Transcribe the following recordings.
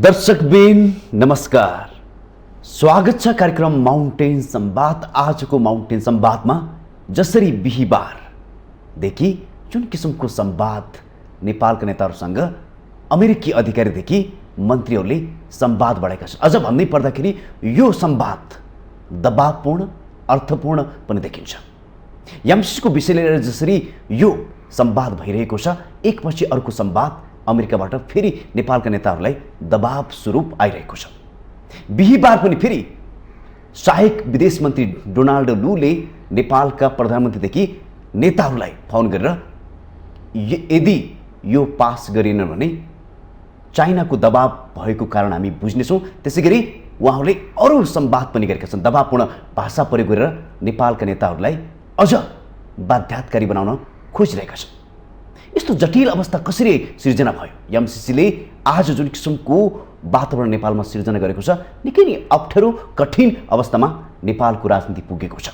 दर्शकबिन नमस्कार, स्वागत छ कार्यक्रम माउन्टेन संवाद। आजको माउन्टेन संवादमा जसरी बिहीबारदेखि जुन किसिमको संवाद नेपालका नेताहरूसँग अमेरिकी अधिकारीदेखि मन्त्रीहरूले संवाद बढाएका छन्, अझ भन्नै पर्दाखेरि यो संवाद दबावपूर्ण अर्थपूर्ण पनि देखिन्छ। एमसीसीको विषय लिएर जसरी यो संवाद भइरहेको छ, एकपछि अर्को संवाद अमेरिकाबाट फेरि नेपालका नेताहरूलाई दबाव स्वरूप आइरहेको छ। बिहीबार पनि फेरि सहायक विदेश मन्त्री डोनाल्ड लूले नेपालका प्रधानमन्त्रीदेखि नेताहरूलाई फोन गरेर यदि यो पास गरिएन भने चाइनाको दबाव भएको कारण हामी बुझ्नेछौँ। त्यसैगरी उहाँहरूले अरू संवाद पनि गरेका छन्। दबावपूर्ण भाषा प्रयोग गरेर नेपालका नेताहरूलाई अझ बाध्यताकारी बनाउन खोजिरहेका छन्। यस्तो जटिल अवस्था कसरी सिर्जना भयो? एमसीसीले आज जुन किसिमको वातावरण नेपालमा सिर्जना गरेको छ, निकै नै अप्ठ्यारो कठिन अवस्थामा नेपालको राजनीति पुगेको छ।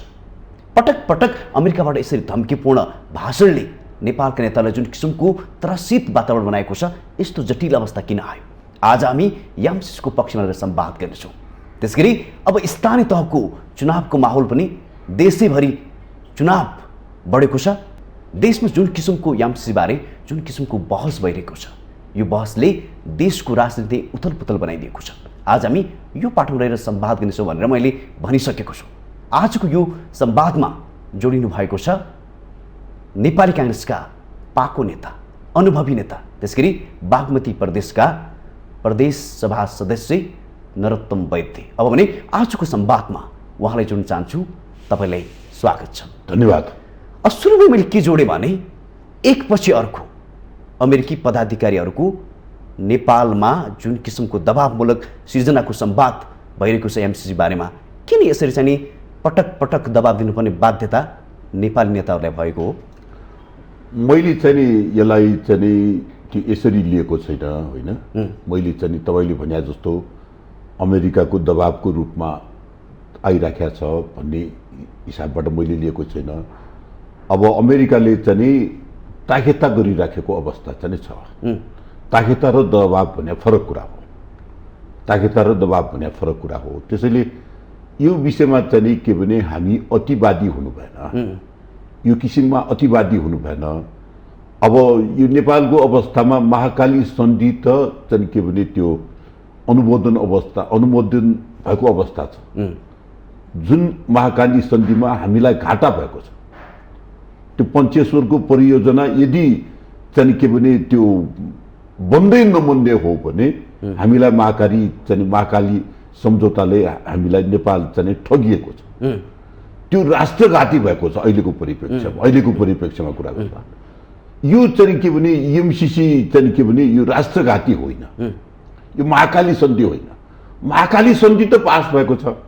पटक पटक अमेरिकाबाट यसरी धम्कीपूर्ण भाषणले नेपालका नेतालाई जुन किसिमको त्रसित वातावरण बनाएको छ, यस्तो जटिल अवस्था किन आयो? आज हामी एमसीसीको पक्षमा रहेर संवाद गर्नेछौँ। त्यसगरी अब स्थानीय तहको चुनावको माहौल पनि देशैभरि चुनाव बढेको छ। देशमा जुन किसिमको एमसीसी बारे जुन किसिमको बहस भइरहेको छ, यो बहसले देशको राजनीति उथलपुथल बनाइदिएको छ। आज हामी यो पाटोमा रहेर संवाद गर्नेछौँ भनेर मैले भनिसकेको छु। आजको यो संवादमा जोडिनु भएको छ नेपाली काङ्ग्रेसका पाको नेता, अनुभवी नेता, त्यसगरी बागमती प्रदेशका प्रदेश सभा सदस्य नरोत्तम वैद्य। अब भने आजको संवादमा उहाँलाई जोड्न चाहन्छु। तपाईँलाई स्वागत छ। धन्यवाद। सुरुमै मैले के जोडेँ भने एकपछि अर्को अमेरिकी पदाधिकारीहरूको नेपालमा जुन किसिमको दबावमूलक सिर्जनाको संवाद भइरहेको छ एमसीसी बारेमा, किन यसरी चाहिँ पटक पटक दबाब दिनुपर्ने बाध्यता नेपाली नेताहरूलाई भएको हो? मैले चाहिँ यसलाई चाहिँ यसरी लिएको छैन, होइन। मैले चाहिँ तपाईँले भने जस्तो अमेरिकाको दबावको रूपमा आइराखेको छ भन्ने हिसाबबाट मैले लिएको छैन। अब अमेरिकाले चाहिँ ताकेता गरिराखेको अवस्था चाहिँ छ। ताकेता र दबाव भन्ने फरक कुरा हो। ताकेता र दबाव भन्ने फरक कुरा हो। त्यसैले यो विषयमा चाहिँ के भने हामी अतिवादी हुनु भएन, यो किसिममा अतिवादी हुनु भएन। अब यो नेपालको अवस्थामा महाकाली सन्धि त चाहिँ के भने त्यो अनुमोदन भएको अवस्था छ। जुन महाकाली सन्धिमा हामीलाई घाटा भएको छ, त्यो पञ्चेश्वरको परियोजना यदि चाहिँ के भने त्यो बन्दै नबन्ने हो भने हामीलाई महाकाली सम्झौताले हामीलाई नेपाल चाहिँ ठगिएको छ। त्यो राष्ट्रघाती भएको छ अहिलेको परिप्रेक्ष्यमा कुरा गर्दा। यो चाहिँ के भने एमसीसी चाहिँ के भने यो राष्ट्रघाती होइन, यो महाकाली सन्धि होइन। महाकाली सन्धि त पास भएको छ,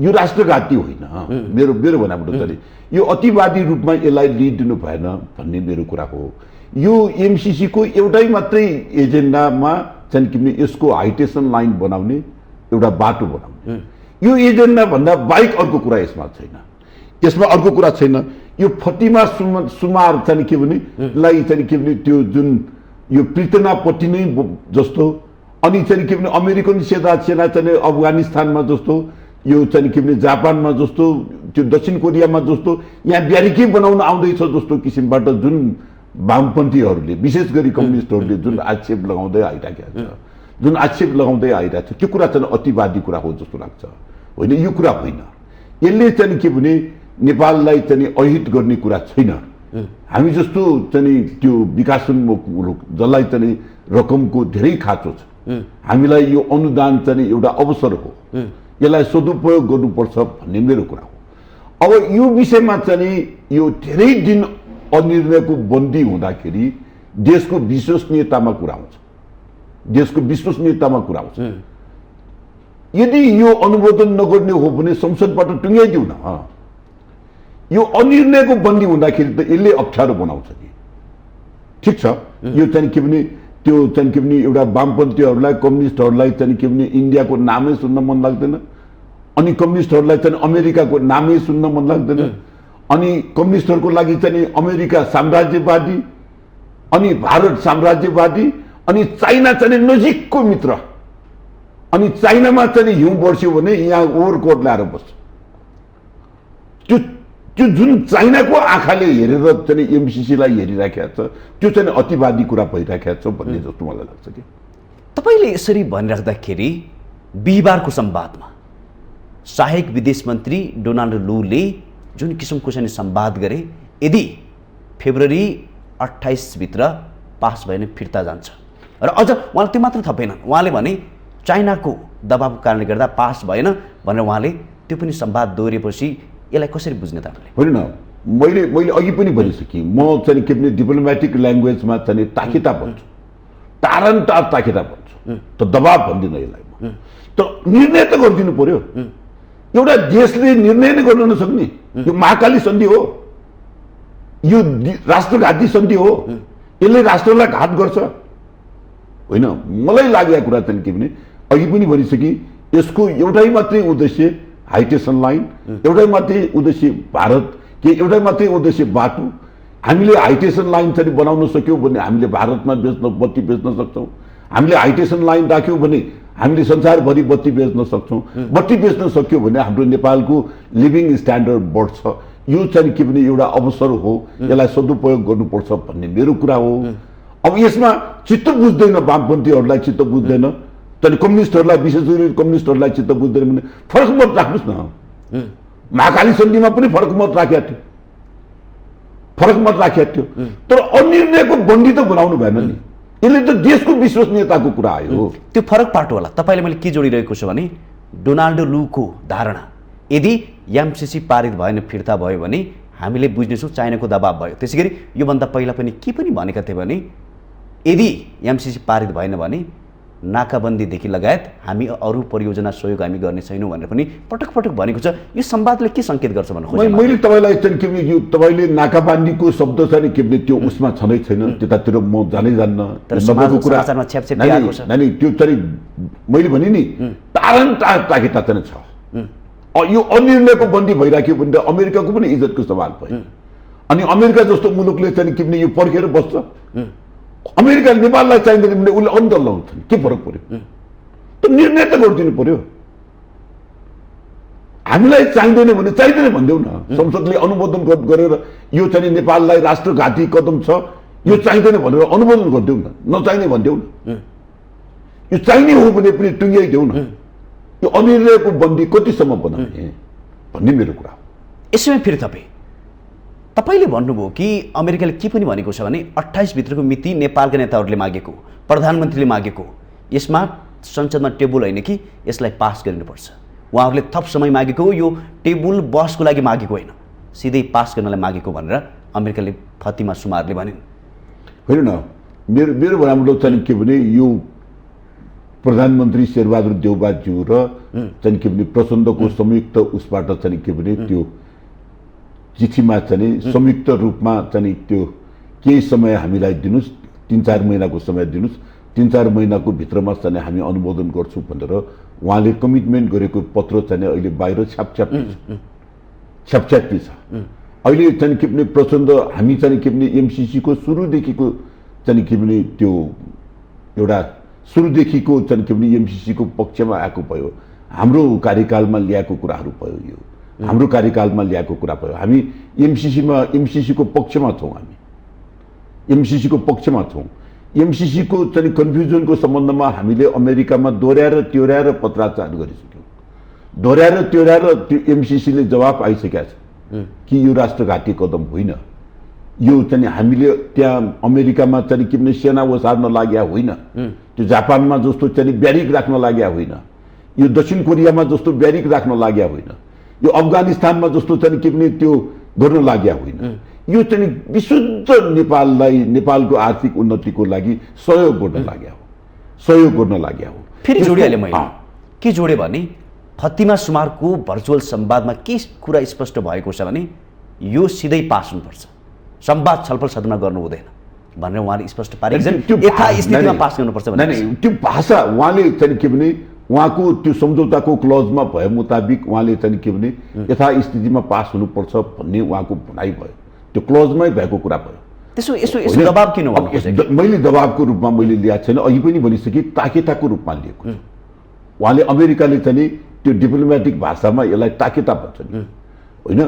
यो राष्ट्रघाती होइन। मेरो भनाइबाट चाहिँ यो अतिवादी रूपमा यसलाई लिइदिनु भएन भन्ने मेरो कुरा हो। यो एमसीसी को एउटै मात्रै एजेन्डामा चाहिँ के भने यसको हाइटेसन लाइन बनाउने, एउटा बाटो बनाउने, यो एजेन्डा भन्दा बाहेक अर्को कुरा यसमा छैन। यसमा अर्को कुरा छैन। यो फतिमा सुमार चाहिँ के भने लाई चाहिँ के भने त्यो जुन यो प्रितनापट्टि नै जस्तो, अनि चाहिँ के भने अमेरिकन सेना चाहिँ अफगानिस्तानमा जस्तो, यो चाहिँ के भने जापानमा जस्तो, त्यो दक्षिण कोरियामा जस्तो यहाँ ब्यारिकेड बनाउन आउँदैछ जस्तो किसिमबाट जुन वामपन्थीहरूले विशेष गरी कम्युनिस्टहरूले जुन आक्षेप लगाउँदै आइरहेको छ, त्यो कुरा चाहिँ अतिवादी कुरा हो जस्तो लाग्छ, होइन। यो कुरा होइन। यसले चाहिँ के भने नेपाललाई चाहिँ अहित गर्ने कुरा छैन। हामी जस्तो चाहिँ त्यो विकासोन्मुख मुलुक जसलाई चाहिँ रकमको धेरै खाँचो छ, हामीलाई यो अनुदान चाहिँ एउटा अवसर हो, यसलाई सदुपयोग गर्नुपर्छ भन्ने मेरो कुरा हो। अब यो विषयमा चाहिँ यो धेरै दिन अनिर्णयको बन्दी हुँदाखेरि देशको विश्वसनीयतामा कुरा आउँछ। यदि यो अनुमोदन नगर्ने हो भने संसदबाट टुङ्ग्याइदिउ न। यो अनिर्णयको बन्दी हुँदाखेरि त यसले अप्ठ्यारो बनाउँछ नि। ठिक छ, यो चाहिँ के भने त्यो चाहिँ के भने एउटा वामपन्थीहरूलाई कम्युनिस्टहरूलाई चाहिँ के भने इन्डियाको नामै सुन्न मन लाग्दैन, अनि कम्युनिस्टहरूलाई चाहिँ अमेरिकाको नामै सुन्न मन लाग्दैन, अनि कम्युनिस्टहरूको लागि चाहिँ अमेरिका साम्राज्यवादी, अनि भारत साम्राज्यवादी, अनि चाइना चाहिँ नजिकको मित्र, अनि चाइनामा चाहिँ हिउँ बढ्स्यो भने यहाँ ओभरकोट ल्याएर बस्छ। त्यो त्यो जुन चाइनाको आँखाले हेरेर चाहिँ एमसीसीलाई हेरिराखेको छ, त्यो चाहिँ अतिवादी कुरा भइराखेको छ भन्ने जस्तो मलाई लाग्छ कि। तपाईले यसरी भनिराख्दाखेरि बिहिबारको संवादमा सहायक विदेश मन्त्री डोनाल्ड लूले जुन किसिमको चाहिँ संवाद गरे, यदि फेब्रुअरी 28 भित्र पास भएन फिर्ता जान्छ र अझ उहाँले त्यो मात्र थपेनन्, उहाँले भने चाइनाको दबावको कारणले गर्दा पास भएन भनेर उहाँले त्यो पनि संवाद दोहोरेपछि यसलाई कसरी बुझ्ने तपाईँले? होइन न, मैले अघि पनि भनिसकेँ, म चाहिँ के भने डिप्लोमेटिक ल्याङ्ग्वेजमा चाहिँ ताकिता भन्छु, तारनतार ताकिता भन्छु, त दबाब भन्दिनँ यसलाई म। त निर्णय त गरिदिनु पर्यो। एउटा देशले निर्णय नै गर्न नसक्ने, यो महाकाली सन्धि हो, यो राष्ट्रघाती सन्धि हो, यसले राष्ट्रलाई घात गर्छ होइन। मलाई लागेको कुरा चाहिँ के भने अघि पनि भनिसकेँ, यसको एउटै मात्रै उद्देश्य हाइटेसन लाइन, एउटै मात्रै उद्देश्य भारत के एउटै मात्रै उद्देश्य बाटो। हामीले हाइटेसन लाइन चाहिँ बनाउन सक्यौँ भने हामीले भारतमा बत्ती बेच्न सक्छौँ। हामीले हाइटेसन लाइन राख्यौँ भने हामीले संसारभरि बत्ती बेच्न सक्छौँ। बत्ती बेच्न सक्यौँ भने हाम्रो नेपालको लिभिङ स्ट्यान्डर्ड बढ्छ। यो चाहिँ के भने एउटा अवसर हो, यसलाई सदुपयोग गर्नुपर्छ भन्ने मेरो कुरा हो। अब यसमा चित्त बुझ्दैन, वामपन्थीहरूलाई चित्त बुझ्दैन, तर कम्युनिस्टहरूलाई, विशेष गरी कम्युनिस्टहरूलाई चित्त बुझ्दैन भने फरक मत राख्नुहोस् न। महाकाली सन्धिमा पनि फरक मत राखेको थियो, फरक मत राखेको थियो, तर अनिर्णयको बन्दी त बनाउनु भएन नि। यसले त देशको विश्वसनीयताको कुरा आयो। त्यो फरक पार्ट होला। तपाईँले मैले के जोडिरहेको छु भने डोनाल्ड लूको धारणा, यदि एमसीसी पारित भएन फिर्ता भयो भने हामीले बुझ्नेछौँ चाइनाको दबाब भयो। त्यसै गरी योभन्दा पहिला पनि के पनि भनेका थिए भने यदि एमसीसी पारित भएन भने नाकाबन्दीदेखि लगायत हामी अरू परियोजना सहयोग हामी गर्ने छैनौँ भनेर पनि पटक पटक भनेको छ। यो संवादले के सङ्केत गर्छ भन्नु खोजेँ मैले तपाईँलाई चाहिँ के भने यो तपाईँले नाकाबन्दीको शब्द चाहिँ के भने त्यो उसमा छँदै छैन, त्यतातिर म जानै जान्न। तर समाजको समाचारमा छ्यापछ्याप आएको छ। नानी त्यो चाहिँ मैले भने नि ताकिता चाहिँ छ। यो अनिर्णयको बन्दी भइराख्यो भने त अमेरिकाको पनि इज्जतको सवाल भयो। अनि अमेरिका जस्तो मुलुकले चाहिँ के भने यो पर्खेर बस्छ। अमेरिका नेपाललाई चाहिँदैन भने उसले अन्तर लाउँछन्, के फरक पर्यो? त निर्णय त गरिदिनु पर्यो। हामीलाई चाहिँदैन भने चाहिँदैन भनिदेऊ न, संसदले अनुमोदन गरेर यो चाहिँ नेपाललाई राष्ट्रघाती कदम छ, यो चाहिँदैन भनेर अनुमोदन गरिदेऊ न, नचाहिने भनिदेऊ न। यो चाहिने हो भने पनि टुङ्ग्याइदेऊ न। यो अनिर्णयको बन्दी कतिसम्म बनाउने भन्ने मेरो कुरा हो। यसैमा फेरि तपाईँले भन्नुभयो कि अमेरिकाले के पनि भनेको छ भने 28 भित्रको मिति नेपालका नेताहरूले मागेको, प्रधानमन्त्रीले मागेको, यसमा संसदमा टेबुल होइन कि यसलाई पास गरिनुपर्छ। उहाँहरूले थप समय मागेको हो, यो टेबुल बहसको लागि मागेको होइन, सिधै पास गर्नलाई मागेको भनेर अमेरिकाले फतिमा सुमारले भनिन्। होइन न, मेरो भनाइबाट चाहिँ के भने यो प्रधानमन्त्री शेरबहादुर देउबाज्यू र चाहिँ के भने प्रचण्डको संयुक्त उसबाट चाहिँ के भने त्यो चिठीमा चाहिँ संयुक्त रूपमा चाहिँ त्यो केही समय हामीलाई दिनुहोस्, 3-4 महिनाको समय दिनुहोस्, 3-4 महिनाको भित्रमा चाहिँ हामी अनुमोदन गर्छौँ भनेर उहाँले कमिटमेन्ट गरेको पत्र चाहिँ अहिले बाहिर छ्यापछ्यापी छ। अहिले चाहिँ के भने प्रचण्ड हामी चाहिँ के भने एमसीसीको सुरुदेखिको चाहिँ के भने त्यो एउटा सुरुदेखिको चाहिँ के भने एमसीसीको पक्षमा आएको भयो, हाम्रो कार्यकालमा ल्याएको कुराहरू भयो, यो हाम्रो कार्यकालमा ल्याएको कुरा भयो। हामी एमसीसीको पक्षमा छौँ, हामी एमसीसीको पक्षमा छौँ। एमसीसीको चाहिँ कन्फ्युजनको सम्बन्धमा हामीले अमेरिकामा दोहोऱ्याएर पत्राचार गरिसक्यौँ। दोहोऱ्याएर त्यो एमसीसीले जवाफ आइसकेको छ कि यो राष्ट्रघाती कदम होइन। यो चाहिँ हामीले त्यहाँ अमेरिकामा चाहिँ के भने सेना ओसार्न लाग्या होइन, त्यो जापानमा जस्तो चाहिँ ब्यारिक राख्न लाग्या होइन, यो दक्षिण कोरियामा जस्तो ब्यारिक राख्न लाग्या होइन, यो अफगानिस्तानमा जस्तो चाहिँ के भने त्यो गर्न लाग्या होइन। यो चाहिँ विशुद्ध नेपाललाई, नेपालको आर्थिक उन्नतिको लागि सहयोग गर्न लाग्या हो, सहयोग गर्न लाग्या हो। फेरि जोडिहालेँ मैले के जोडेँ भने फतिमा सुमारको भर्चुअल संवादमा के कुरा स्पष्ट भएको छ भने यो सिधै पास हुनुपर्छ, संवाद छलफल सदनमा गर्नु हुँदैन भनेर उहाँले स्पष्ट पारेको छन्। यथास्थितिमा पास गर्नुपर्छ भने त्यो भाषा उहाँले चाहिँ के भने उहाँको त्यो सम्झौताको क्लजमा भए मुताबिक उहाँले चाहिँ के भने यथास्थितिमा पास हुनुपर्छ भन्ने उहाँको भनाइ भयो, त्यो क्लजमै भएको कुरा भयो। त्यसो यसो यसो दबाब किन अब मैले दबाबको रूपमा मैले ल्याएको छैन, अघि पनि भनिसकेँ, ताकेताको रूपमा लिएको छु। उहाँले अमेरिकाले चाहिँ त्यो डिप्लोमेटिक भाषामा यसलाई ताकेता भन्छ नि, होइन?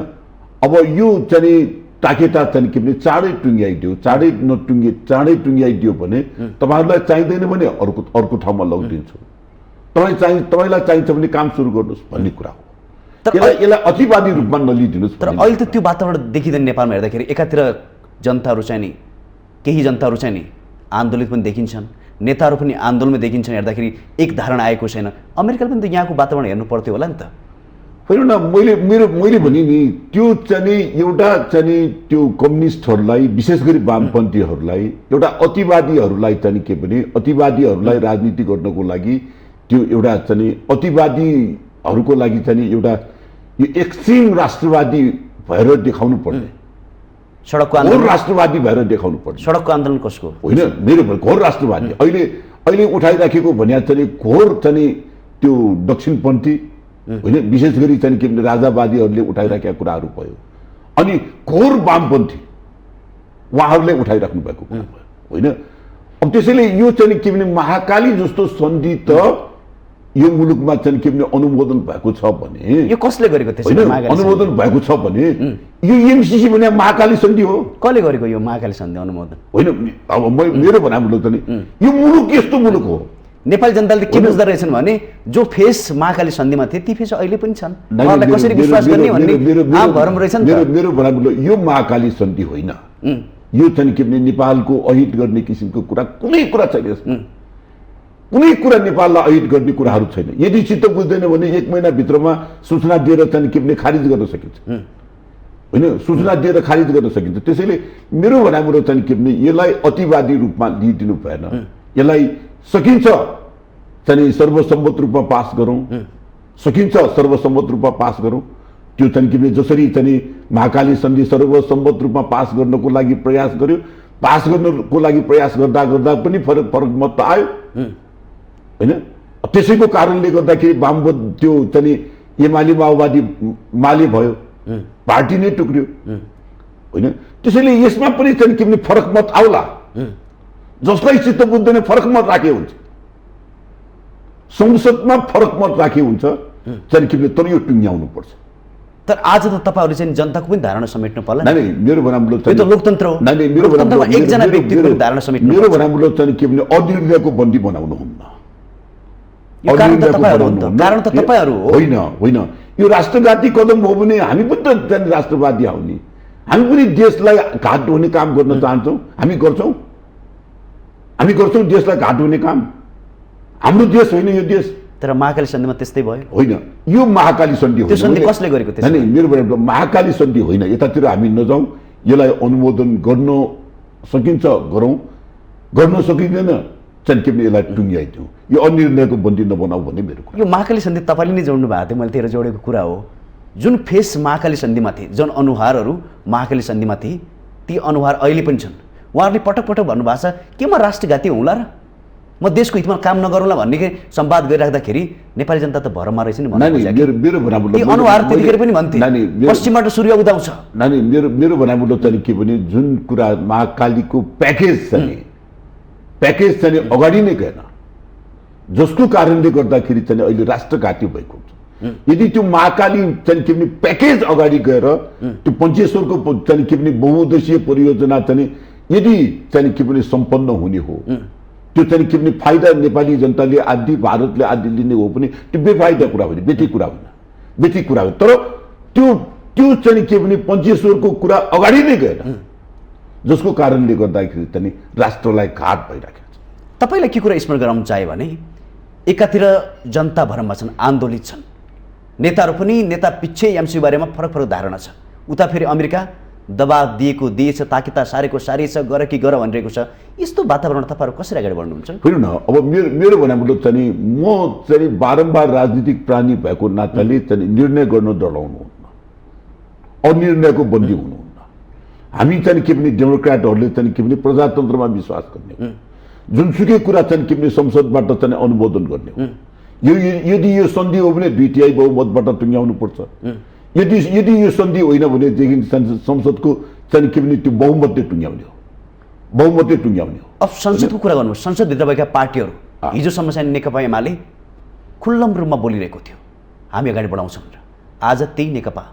अब यो चाहिँ ताकेता चाहिँ के भने चाँडै टुङ्ग्याइदियो, चाँडै टुङ्ग्याइदियो भने तपाईँहरूलाई चाहिँदैन भने अर्को ठाउँमा लगिदिन्छु, तपाईँलाई चाहिन्छ भने काम सुरु गर्नुहोस् भन्ने कुरा हो। यसलाई अतिवादी रूपमा नलिदिनुहोस्। तर अहिले त त्यो वातावरण देखिँदैन नेपालमा हेर्दाखेरि। एकातिर जनताहरू चाहिँ नि, केही जनताहरू चाहिँ नि आन्दोलित पनि देखिन्छन्, नेताहरू पनि आन्दोलनमा देखिन्छन्। हेर्दाखेरि एक धारणा आएको छैन। अमेरिकाले पनि त यहाँको वातावरण हेर्नु पर्थ्यो होला नि त। होइन न, मैले भने नि त्यो चाहिँ एउटा चाहिँ त्यो कम्युनिस्टहरूलाई, विशेष गरी वामपन्थीहरूलाई, एउटा अतिवादीहरूलाई चाहिँ के भने अतिवादीहरूलाई राजनीति गर्नको लागि, त्यो एउटा चाहिँ अतिवादीहरूको लागि चाहिँ एउटा यो एक्सट्रिम राष्ट्रवादी भएर देखाउनु पर्ने, सडकको घोर आन्दोलन, राष्ट्रवादी भएर देखाउनु पर्ने। सडकको आन्दोलन कसको होइन, मेरो घोर राष्ट्रवादी अहिले उठाइराखेको भने चाहिँ घोर चाहिँ त्यो दक्षिणपन्थी, होइन, विशेष गरी चाहिँ के भने राजावादीहरूले उठाइराखेका कुराहरू भयो, अनि घोर वामपन्थी उहाँहरूले उठाइराख्नु भएको कुरा भयो, होइन? अब त्यसैले यो चाहिँ के भने महाकाली जस्तो सन्धि त यो मुलुकमा चाहिँ के भने अनुमोदन भएको छ भने, यो कसले गरेको त्यसो? अनुमोदन भएको छ भने यो एमसीसी भने महाकाली सन्धि हो। कसले गरेको यो महाकाली सन्धि अनुमोदन? होइन, अब मेरो भनाइमा चाहिँ यो मुलुक यस्तो मुलुक हो। नेपाली जनताले के बुझ्दो रहेछन् भने जो फेस महाकाली सन्धिमा थिए ती फेस अहिले पनि छन्। उहाँलाई कसरी विश्वास गर्ने भन्ने आम भरम रहेछ नि त। मेरो भनाइमा यो महाकाली सन्धि होइन, यो चाहिँ के भने नेपालको अहित गर्ने किसिमको कुरा कुनै कुरा छैन। कुनै कुरा नेपाललाई अहित गर्ने कुराहरू छैन। यदि चित्त बुझ्दैन भने 1 महिनाभित्रमा सूचना दिएर चाहिँ के भने खारिज गर्न सकिन्छ, होइन? सूचना दिएर खारिज गर्न सकिन्छ। त्यसैले मेरो भनाइमा चाहिँ के भने यसलाई अतिवादी रूपमा लिइदिनु भएन। यसलाई सकिन्छ चाहिँ सर्वसम्मत रूपमा पास गरौँ, सकिन्छ सर्वसम्मत रूपमा पास गरौँ। त्यो चाहिँ के भने जसरी चाहिँ महाकाली सन्धि सर्वसम्मत रूपमा पास गर्नको लागि प्रयास गर्यो, पास गर्नको लागि प्रयास गर्दा गर्दा पनि फरक मत त आयो, होइन? त्यसैको कारणले गर्दाखेरि त्यो चाहिँ एमाले माओवादी माले भयो, पार्टी नै टुक्रियो, होइन? त्यसैले यसमा पनि चाहिँ के भने फरक मत आउला। जसलाई चित्त बुझ्दैन फरक मत राखे हुन्छ, संसदमा फरक मत राखे हुन्छ चाहिँ के भने, तर यो टुङ्ग्याउनु पर्छ। तर आज त तपाईहरु चाहिँ जनताको पनि धारणा समेट्नु पर्ला। नहीं, मेरो भनाइमा यो त लोकतन्त्र हो। नहीं, मेरो भनाइमा एकजना व्यक्तिको पनि धारणा समेट्नु पर्छ। मेरो भनाइमा चाहिँ के भने अनिर्णयको बन्दी बनाउनु हुन्न। यो कारण त तपाईहरु हो नि त। कारण त तपाईहरु हो। होइन, यो राष्ट्रघाती कदम हो भने हामी पनि त राष्ट्रवादी हौ नि। हामी पनि देशलाई घाट हुने काम गर्न चाहन्छौँ, हामी गर्छौँ देशलाई घाट हुने काम। हाम्रो देश होइन यो देश। तर महाकाली सन्धिमा त्यस्तै भयो होइन। यो महाकाली सन्धि होइन। त्यो सन्धि कसले गरेको त्यसो? हैन, मेरो भनाइमा महाकाली सन्धि होइन। यतातिर हामी नजाउँ, यसलाई अनुमोदन गर्न सकिन्छ गरौँ, गर्न सकिँदैन चाहिँ के भने यसलाई टुङ्ग्याइदिउँ। यो अनिर्णयको बन्दी नबनाऊ भन्ने मेरो कुरा। यो महाकाली सन्धि तपाईँले नै जोड्नु भएको थियो, मैले तेरो जोडेको कुरा हो। जुन फेस महाकाली सन्धिमा थिए, जुन अनुहारहरू महाकाली सन्धिमा थिए, ती अनुहार अहिले पनि छन्। उहाँहरूले पटक पटक भन्नुभएको छ के म राष्ट्रघाती हुँला र म देशको हितमा काम नगरौँला भन्ने के संवाद गरिराख्दाखेरि नेपाली जनता त भरमा रहेछ नि। मेरो भनाइमा ती अनुहार त्यतिखेर पनि भन्थे पश्चिमबाट सूर्य उदाउँछ। नानी, मेरो भनाइमा चाहिँ के भने जुन कुरा महाकालीको प्याकेज चाहिँ अगाडि नै गएन, जसको कारणले गर्दाखेरि चाहिँ अहिले राष्ट्रघाती भएको हुन्छ। यदि त्यो महाकाली चाहिँ के भने प्याकेज अगाडि गएर त्यो पञ्चेश्वरको चाहिँ के भने बहुउद्देशीय परियोजना चाहिँ यदि चाहिँ के भने सम्पन्न हुने हो, त्यो चाहिँ के भने फाइदा नेपाली जनताले आदि भारतले आदि लिने हो पनि त्यो बेफाइदा कुरा होइन, बेठी कुरा होइन। तर त्यो चाहिँ के भने पञ्चेश्वरको कुरा अगाडि नै गएर, जसको कारणले गर्दाखेरि चाहिँ राष्ट्रलाई घात भइराखेको छ। तपाईँलाई के कुरा स्मरण गराउन चाह्यो भने एकातिर जनता भरमा छन्, आन्दोलित छन्, नेताहरू पनि नेता पिच्छे एमसी बारेमा फरक धारणा छ। उता फेरि अमेरिका दबाब दिएछ, ताकिता सारेको सारिएछ, गर कि गर भनिरहेको छ। यस्तो वातावरण तपाईँहरू कसरी अगाडि बढ्नुहुन्छ? हेर्नु न, अब मेरो भनाइमा चाहिँ म चाहिँ बारम्बार राजनीतिक प्राणी भएको नाताले चाहिँ निर्णय गर्न डराउनुहुन्न, अनिर्णयको बन्दी हुनुहुन्न। हामी चाहिँ के भने डेमोक्रेटहरूले चाहिँ के भने प्रजातन्त्रमा विश्वास गर्ने हो। जुनसुकै कुरा चाहिँ के भने संसदबाट चाहिँ अनुमोदन गर्ने हो। यदि यो सन्धि हो भने 2 तिहाई बहुमतबाट टुङ्ग्याउनु पर्छ। यदि यो सन्धि होइन भनेदेखि संसदको चाहिँ के भने त्यो बहुमतले टुङ्ग्याउने हो। बहुमतले टुङ्ग्याउने हो। अब संसदको कुरा गर्नु, संसदभित्र भएका पार्टीहरू हिजोसम्म चाहिँ नेकपा एमाले खुल्लम रूपमा बोलिरहेको थियो हामी अगाडि बढाउँछौँ भनेर। आज त्यही नेकपा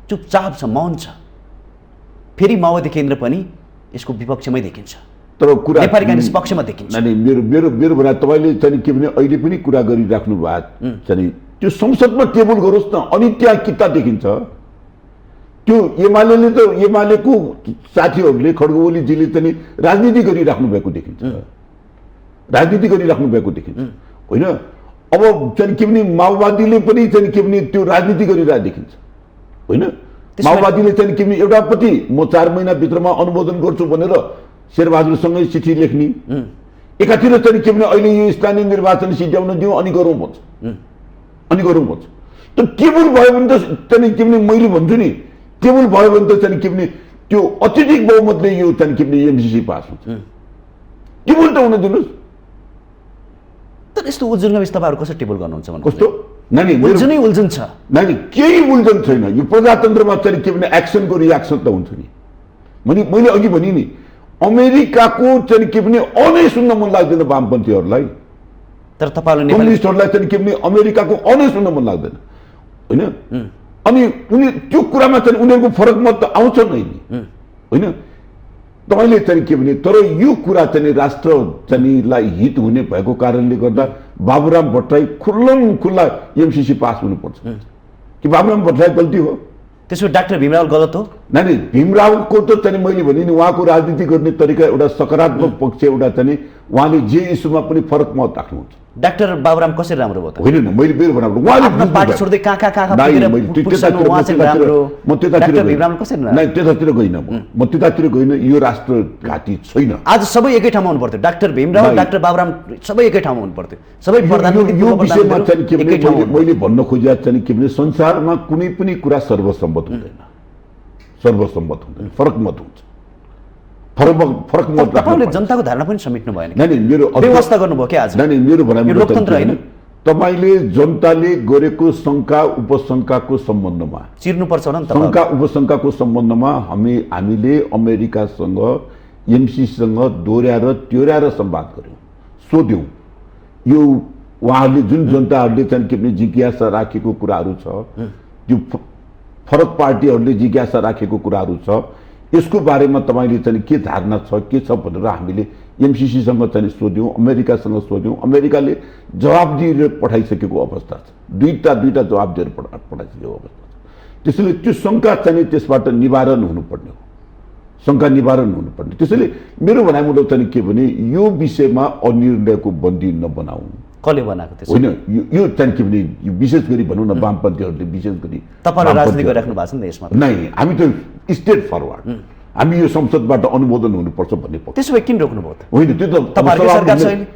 चुपचाप छ, मौन छ। फेरि माओवादी केन्द्र पनि यसको विपक्षमै देखिन्छ, तर कुरा नेपाली काङ्ग्रेस पक्षमा देखिन्छ। अनि मेरो भनाइ तपाईँले चाहिँ के भने अहिले पनि कुरा गरिराख्नु भएको चाहिँ त्यो संसदमा टेबल गरोस् न, अनि त्यहाँ किता देखिन्छ। त्यो एमाले त एमालेको साथीहरूले खड्गोलीजीले चाहिँ राजनीति गरिराख्नु भएको देखिन्छ, राजनीति गरिराख्नु भएको देखिन्छ होइन। अब चाहिँ के भने माओवादीले पनि चाहिँ के भने त्यो राजनीति गरिरहेको देखिन्छ होइन। माओवादीले चाहिँ के भने एउटापट्टि म 4 महिनाभित्रमा अनुमोदन गर्छु भनेर शेरबहादुरसँगै चिठी लेख्ने, एकातिर चाहिँ के भने अहिले यो स्थानीय निर्वाचन सिध्याउन दिउँ अनि गरौँ भन्छ, अनि गरौँ भन्छ। त टेबल भयो भने त चाहिँ के भने मैले भन्छु नि, टेबल भयो भने त चाहिँ के भने त्यो अत्यधिक बहुमतले यो चाहिँ के भने एमसीसी पास हुन्छ। टेबल त हुन दिनुहोस्। तर यस्तो उल्झनका तपाईँहरू कसरी टेबल गर्नुहुन्छ भन्नु? कस्तो नानी उल्झनै उल्झन छ नानी, केही उल्झन छैन। यो प्रजातन्त्रमा चाहिँ के भने एक्सनको रियाक्सन त हुन्छ नि। मैले अघि भने नि अमेरिकाको चाहिँ के भने अनै सुन्न मन लाग्दैन वामपन्थीहरूलाई, तर तपाईँहरूले कम्युनिस्टहरूलाई चाहिँ के भने अमेरिकाको अनै सुन्न मन लाग्दैन होइन। अनि उनी त्यो कुरामा चाहिँ उनीहरूको फरक मत त आउँछ नै नि होइन। तपाईँले चाहिँ के भने तर यो कुरा चाहिँ राष्ट्र चाहिँलाई हित हुने भएको कारणले गर्दा बाबुराम भट्टराई खुल्ला एमसीसी पास हुनुपर्छ कि बाबुराम भट्टराई गल्ती हो? त्यसो डाक्टर भीमराव गलत हो? नानी भीमरावको त चाहिँ मैले भने नि उहाँको राजनीति गर्ने तरिका एउटा सकारात्मक पक्ष एउटा चाहिँ उहाँले जे इस्युमा पनि फरक मत राख्नुहुन्छ। डाक्टर बाबुराम कसरी राम्रो भयो त? होइन न, मैले मेरो भनाएको उहाँले पार्टी छोड्दै कहाँ त्यतातिर गइन, म त्यतातिर गइन। यो राष्ट्र घाटी छैन। आज सबै एकै ठाउँमा हुनु पर्थ्यो, डाक्टर भीमराव डाक्टर बाबुराम सबै एकै ठाउँमा हुनु पर्थ्यो, सबै प्रधानमन्त्री। यो विषयमा चाहिँ के भने मैले भन्न खोजेको चाहिँ के भने संसारमा कुनै पनि कुरा सर्वसम्मत हुँदैन, सर्वसम्मत हुँदैन, फरक मत हुन्छ। फरक मत तपाईँले जनताको धारणा पनि समेट्नु भएन, मेरो व्यवस्था गर्नुभयो क्या आज? नानी मेरो भनाइ लोकतन्त्र होइन। तपाईँले जनताले गरेको शङ्का उपशङ्काको सम्बन्धमा चिर्नुपर्छ होला नि त। शङ्का उपशङ्काको सम्बन्धमा हामीले अमेरिकासँग एमसीसँग दोहोऱ्याएर संवाद गऱ्यौँ, सोध्यौँ। यो उहाँहरूले जुन जनताहरूले चाहिँ के भने जिज्ञासा राखेको कुराहरू छ, त्यो फरक पार्टीहरूले जिज्ञासा राखेको कुराहरू छ, यसको बारेमा तपाईँले चाहिँ के धारणा छ के छ भनेर हामीले एमसीसीसँग चाहिँ सोध्यौँ, अमेरिकासँग सोध्यौँ। अमेरिकाले जवाब दिएर पठाइसकेको अवस्था छ, दुईटा जवाब दिएर पठाइसकेको अवस्था छ। त्यसैले त्यो शङ्का चाहिँ त्यसबाट निवारण हुनुपर्ने हो, शङ्का निवारण हुनुपर्ने। त्यसैले मेरो भनाइमुलो चाहिँ के भने यो विषयमा अनिर्णयको बन्दी नबनाऊ। कसले बनाएको त्यसो? होइन, यो चाहिँ के भने विशेष गरी भनौँ न वामपन्थीहरूले विशेष गरी तपाईँहरू राजनीति गरिराख्नु भएको छ नि त यसमा? नै, हामी त स्टेट फरवर्ड, हामी यो संसदबाट अनुमोदन हुनुपर्छ भन्ने पक्ष। त्यसो भए किन रोक्नुभयो त? होइन, त्यो त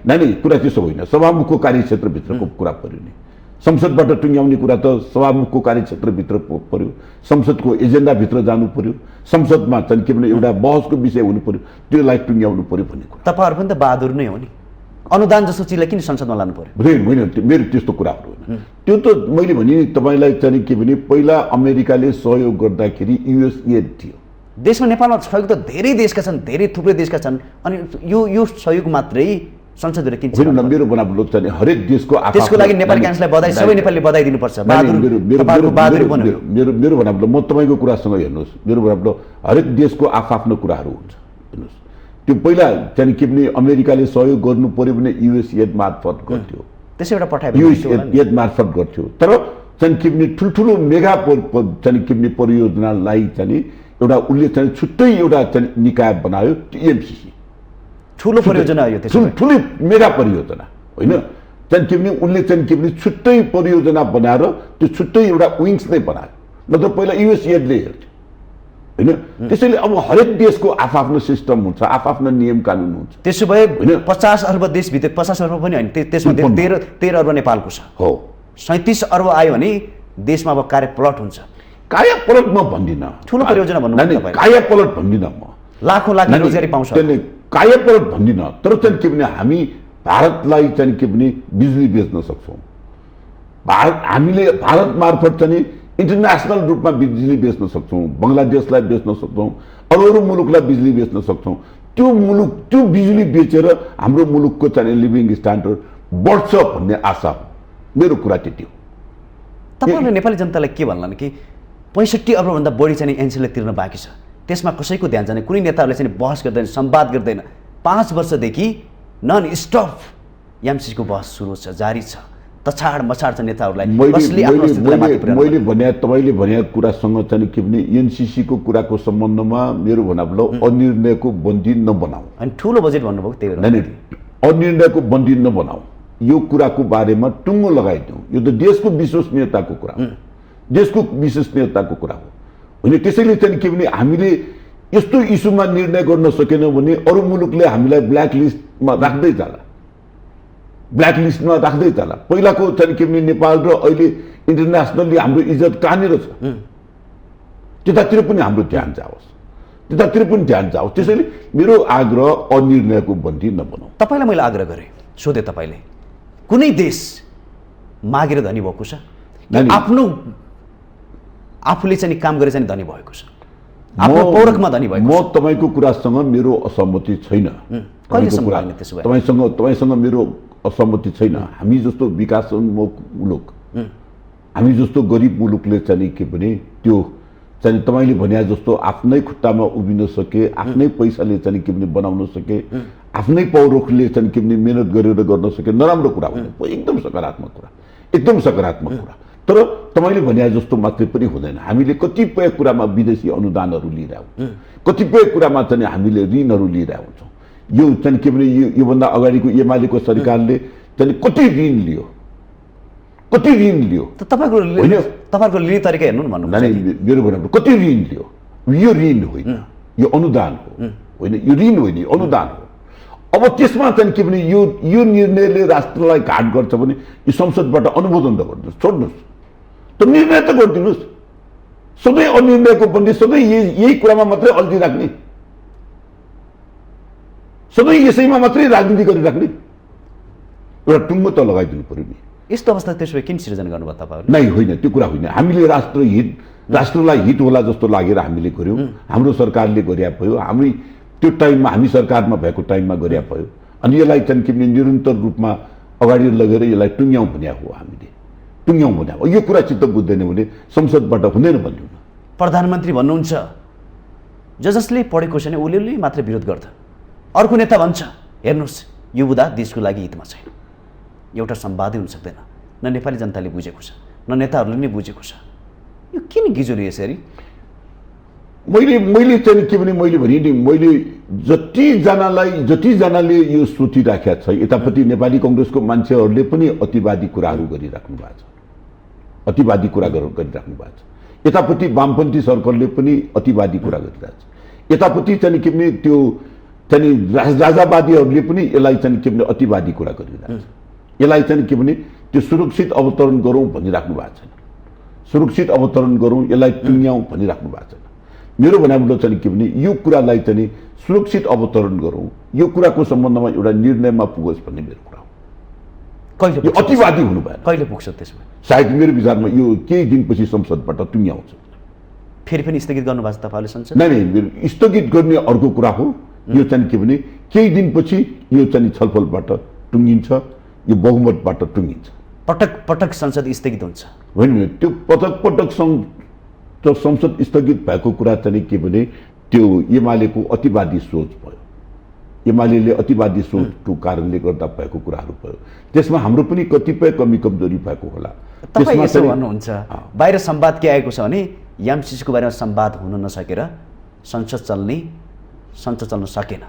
नै कुरा त्यसो होइन, सभामुखको कार्यक्षेत्रभित्रको कुरा पर्यो नि। संसदबाट टुङ्ग्याउने कुरा त सभामुखको कार्यक्षेत्रभित्र पर्यो, संसदको एजेन्डाभित्र जानु पर्यो, संसदमा चाहिँ के भने एउटा बहसको विषय हुनु पर्यो, त्यसलाई टुङ्ग्याउनु पर्यो भन्ने कुरा। तपाईँहरू पनि त बहादुर नै हो नि, अनुदान जस्तो चिजलाई किन संसदमा लानु पर्यो? होइन, मेरो त्यस्तो कुराहरू होइन। त्यो त मैले भने नि तपाईँलाई चाहिँ के भने पहिला अमेरिकाले सहयोग गर्दाखेरि युएसएड थियो देशमा। नेपालमा सहयोग त धेरै देशका छन्, धेरै थुप्रै देशका छन्, अनि यो सहयोग मात्रै संसदले किन? मेरो बनावट चाहिँ हरेक देशको त्यसको लागि नेपाली काङ्ग्रेसलाई बधाई, सबै नेपालीले बधाई दिनुपर्छ। मेरो बनावट म तपाईँको कुरासँग हेर्नुहोस्, मेरो बनावट हरेक देशको आफ्नो कुराहरू हुन्छ। हेर्नुहोस्, त्यो पहिला चाहिँ के भने अमेरिकाले सहयोग गर्नु पर्यो भने युएसएड मार्फत गर्थ्यो, त्यसैबाट पठायो, युएसएड मार्फत गर्थ्यो। तर चाहिँ के भने ठुल्ठुलो मेगा चाहिँ के भने परियोजनालाई चाहिँ एउटा उसले चाहिँ छुट्टै एउटा चाहिँ निकाय बनायो, एमसीसी। ठुलो परियोजना हो त्यो, ठुलो मेगा परियोजना होइन। चाहिँ के भने उसले चाहिँ के भने छुट्टै परियोजना बनाएर त्यो छुट्टै एउटा विङ्स नै बनायो, नत्र पहिला युएसएडले हेर्थ्यो होइन। त्यसैले अब हरेक देशको आफ्नो सिस्टम हुन्छ, आफ्नो नियम कानुन हुन्छ। त्यसो भए 50 अर्ब देशभित्र 50 अर्ब पनि होइन, त्यसमा 13 अर्ब नेपालको छ हो, 37 अर्ब आयो भने देशमा अब कार्य प्लट हुन्छ। काया पलट म भन्दिनँ, ठुलो परियोजना भन्नु तपाईँ, काया पलट भन्दिनँ म, लाखौँ रोजगारी पाउँछ, काया पलट भन्दिनँ। तर चाहिँ के भने हामी भारतलाई चाहिँ के भने बिजुली बेच्न सक्छौँ, हामीले भारत मार्फत चाहिँ इन्टरनेसनल रूपमा बिजुली बेच्न सक्छौँ, बङ्गलादेशलाई बेच्न सक्छौँ, अरू मुलुकलाई बिजुली बेच्न सक्छौँ। त्यो मुलुक त्यो बिजुली बेचेर हाम्रो मुलुकको चाहिँ लिभिङ स्ट्यान्डर्ड बढ्छ भन्ने आशा हो। मेरो कुरा त्यति हो। तपाईँले नेपाली जनतालाई के भन्लान् कि 65 अरबभन्दा बढी चाहिँ एनसीले तिर्न बाँकी छ, त्यसमा कसैको ध्यान जाने, कुनै नेताहरूले चाहिँ बहस गर्दैन, संवाद गर्दैन। 5 वर्षदेखि नन स्टप एमसीको बहस सुरु छ, जारी छ। तछाड मछाड छ नेताहरूलाई, कसले आफ्नो अस्तित्वलाई माथि पुर्याउनु। मैले भने तपाईँले भनेको कुरासँग चाहिँ के भने एनसीसीको कुराको सम्बन्धमा मेरो भनाइलो अनिर्णयको बन्दी नबनाऊ। अनि ठुलो बजेट भन्नुभयो, त्यही भएर नहीं, अनिर्णयको बन्दी नबनाऊ, यो कुराको बारेमा टुङ्गो लगाइदिउँ। यो त देशको विश्वसनीयताको कुरा हो, देशको विश्वसनीयताको कुरा हो होइन। त्यसैले चाहिँ के भने हामीले यस्तो इस्युमा निर्णय गर्न सकेनौँ भने अरू मुलुकले हामीलाई ब्ल्याक लिस्टमा राख्दै जाला, ब्ल्याक लिस्टमा राख्दै जाला। पहिलाको चाहिँ के भने नेपाल र अहिले इन्टरनेसनल्ली हाम्रो इज्जत कहाँनिर छ, त्यतातिर पनि हाम्रो ध्यान जाओस्, त्यतातिर पनि ध्यान जाओस्। त्यसैले मेरो आग्रह अनिर्णयको बन्दी नबनाऊ। तपाईँलाई मैले आग्रह गरेँ, सोधेँ तपाईँले कुनै देश मागेर धनी भएको छ, आफ्नो आफूले चाहिँ काम गरे चाहिँ धनी भएको छ, आफ्नो पौरखमा धनी भएको? म तपाईँको कुरासँग मेरो असहमति छैन। तपाईँसँग मेरो असहमति छैन। हामी जस्तो विकासोन्मुख मुलुक, हामी जस्तो गरिब मुलुकले चाहिँ के भने त्यो चाहिँ तपाईँले भने जस्तो आफ्नै खुट्टामा उभिन सके, आफ्नै पैसाले चाहिँ के भने बनाउन सके, आफ्नै पौरखले चाहिँ के भने मेहनत गरेर गर्न सके, नराम्रो कुरा होइन, एकदम सकारात्मक कुरा, एकदम सकारात्मक कुरा। तर तपाईँले भने जस्तो मात्रै पनि हुँदैन। हामीले कतिपय कुरामा विदेशी अनुदानहरू लिइरहेको, कतिपय कुरामा चाहिँ हामीले ऋणहरू लिइरहेको छौँ। यो चाहिँ के भने योभन्दा अगाडिको एमालेको सरकारले चाहिँ कति ऋण लियो, कति ऋण लियो। तपाईँको लिने तरिका हेर्नु न भन्नु। मेरो भनाइ कति ऋण लियो। यो ऋण होइन, यो अनुदान हो होइन, यो ऋण होइन, यो अनुदान हो। अब त्यसमा चाहिँ के भने यो निर्णयले राष्ट्रलाई घाट गर्छ भने यो संसदबाट अनुमोदन त गर्नुहोस्, छोड्नुहोस्, त निर्णय त गरिदिनुहोस्। सधैँ अनिर्णयको बन्दी, सधैँ यही कुरामा मात्रै अल्झिराख्ने, सधैँ यसैमा मात्रै राजनीति गरिराख्ने, एउटा टुङ्गो त लगाइदिनु पर्यो नि। यस्तो अवस्था त्यसो भए किन सिर्जना गर्नुभयो तपाईँहरूले? नै होइन, त्यो कुरा होइन। हामीले राष्ट्रलाई हित होला जस्तो लागेर हामीले गर्यौँ, हाम्रो सरकारले गरे भयो, हामी त्यो टाइममा हामी सरकारमा भएको टाइममा गरे भयो। अनि यसलाई चाहिँ के भने निरन्तर रूपमा अगाडि लगेर यसलाई टुङ्ग्याउँ भन्या हो, हामीले टुङ्ग्याउँ भन्या हो। यो कुरा चित्त बुझ्दैन भने संसदबाट हुँदैन भन्नु। प्रधानमन्त्री भन्नुहुन्छ, जसले पढेको छैन उसले मात्र विरोध गर्छ। अर्को नेता भन्छ हेर्नुहोस् यो बुदा देशको लागि हितमा छैन। एउटा संवादै हुन सक्दैन, न नेपाली जनताले बुझेको छ, न नेताहरूले नै बुझेको छ। यो किन गिजोले यसरी? मैले चाहिँ के भने मैले भने नि, मैले जतिजनाले यो सोचिराखेका छ, यतापट्टि नेपाली कङ्ग्रेसको मान्छेहरूले पनि अतिवादी कुराहरू गरिराख्नु भएको छ, अतिवादी कुरा गरिराख्नु भएको छ। यतापट्टि वामपन्थी सर्कलले पनि अतिवादी कुरा गरिरहेको छ। यतापट्टि चाहिँ के भने त्यो चाहिँ राजावादीहरूले पनि यसलाई चाहिँ के भने अतिवादी कुरा गरिरहेको छ। यसलाई चाहिँ के भने त्यो सुरक्षित अवतरण गरौँ भनिराख्नु भएको छैन, सुरक्षित अवतरण गरौँ, यसलाई टुङ्ग्याउँ भनिराख्नु भएको छैन। मेरो भनाइबाट चाहिँ के भने यो कुरालाई चाहिँ सुरक्षित अवतरण गरौँ, यो कुराको सम्बन्धमा एउटा निर्णयमा पुगोस् भन्ने मेरो कुरा हो। कहिले यो अतिवादी हुनु भएन। कहिले पुग्छ त्यसमा? सायद मेरो विचारमा यो केही दिनपछि संसदबाट टुङ्ग्याउँछ। फेरि पनि स्थगित गर्नुभएको छ तपाईँले संसद? नै, स्थगित गर्ने अर्को कुरा हो। यो चाहिँ के भने केही दिनपछि यो चाहिँ छलफलबाट टुङ्गिन्छ, यो बहुमतबाट टुङ्गिन्छ। पटक पटक संसद स्थगित हुन्छ होइन? त्यो पटक पटक संसद स्थगित भएको कुरा चाहिँ के भने त्यो एमालेको अतिवादी सोच भयो, एमाले अतिवादी सोचको कारणले गर्दा भएको कुराहरू भयो। त्यसमा हाम्रो पनि कतिपय कमी कमजोरी भएको होला। तपाईँ यसो भन्नुहुन्छ, बाहिर संवाद के आएको छ भने एमसीसीको बारेमा संवाद हुन नसकेर संसद चल्न सकेन।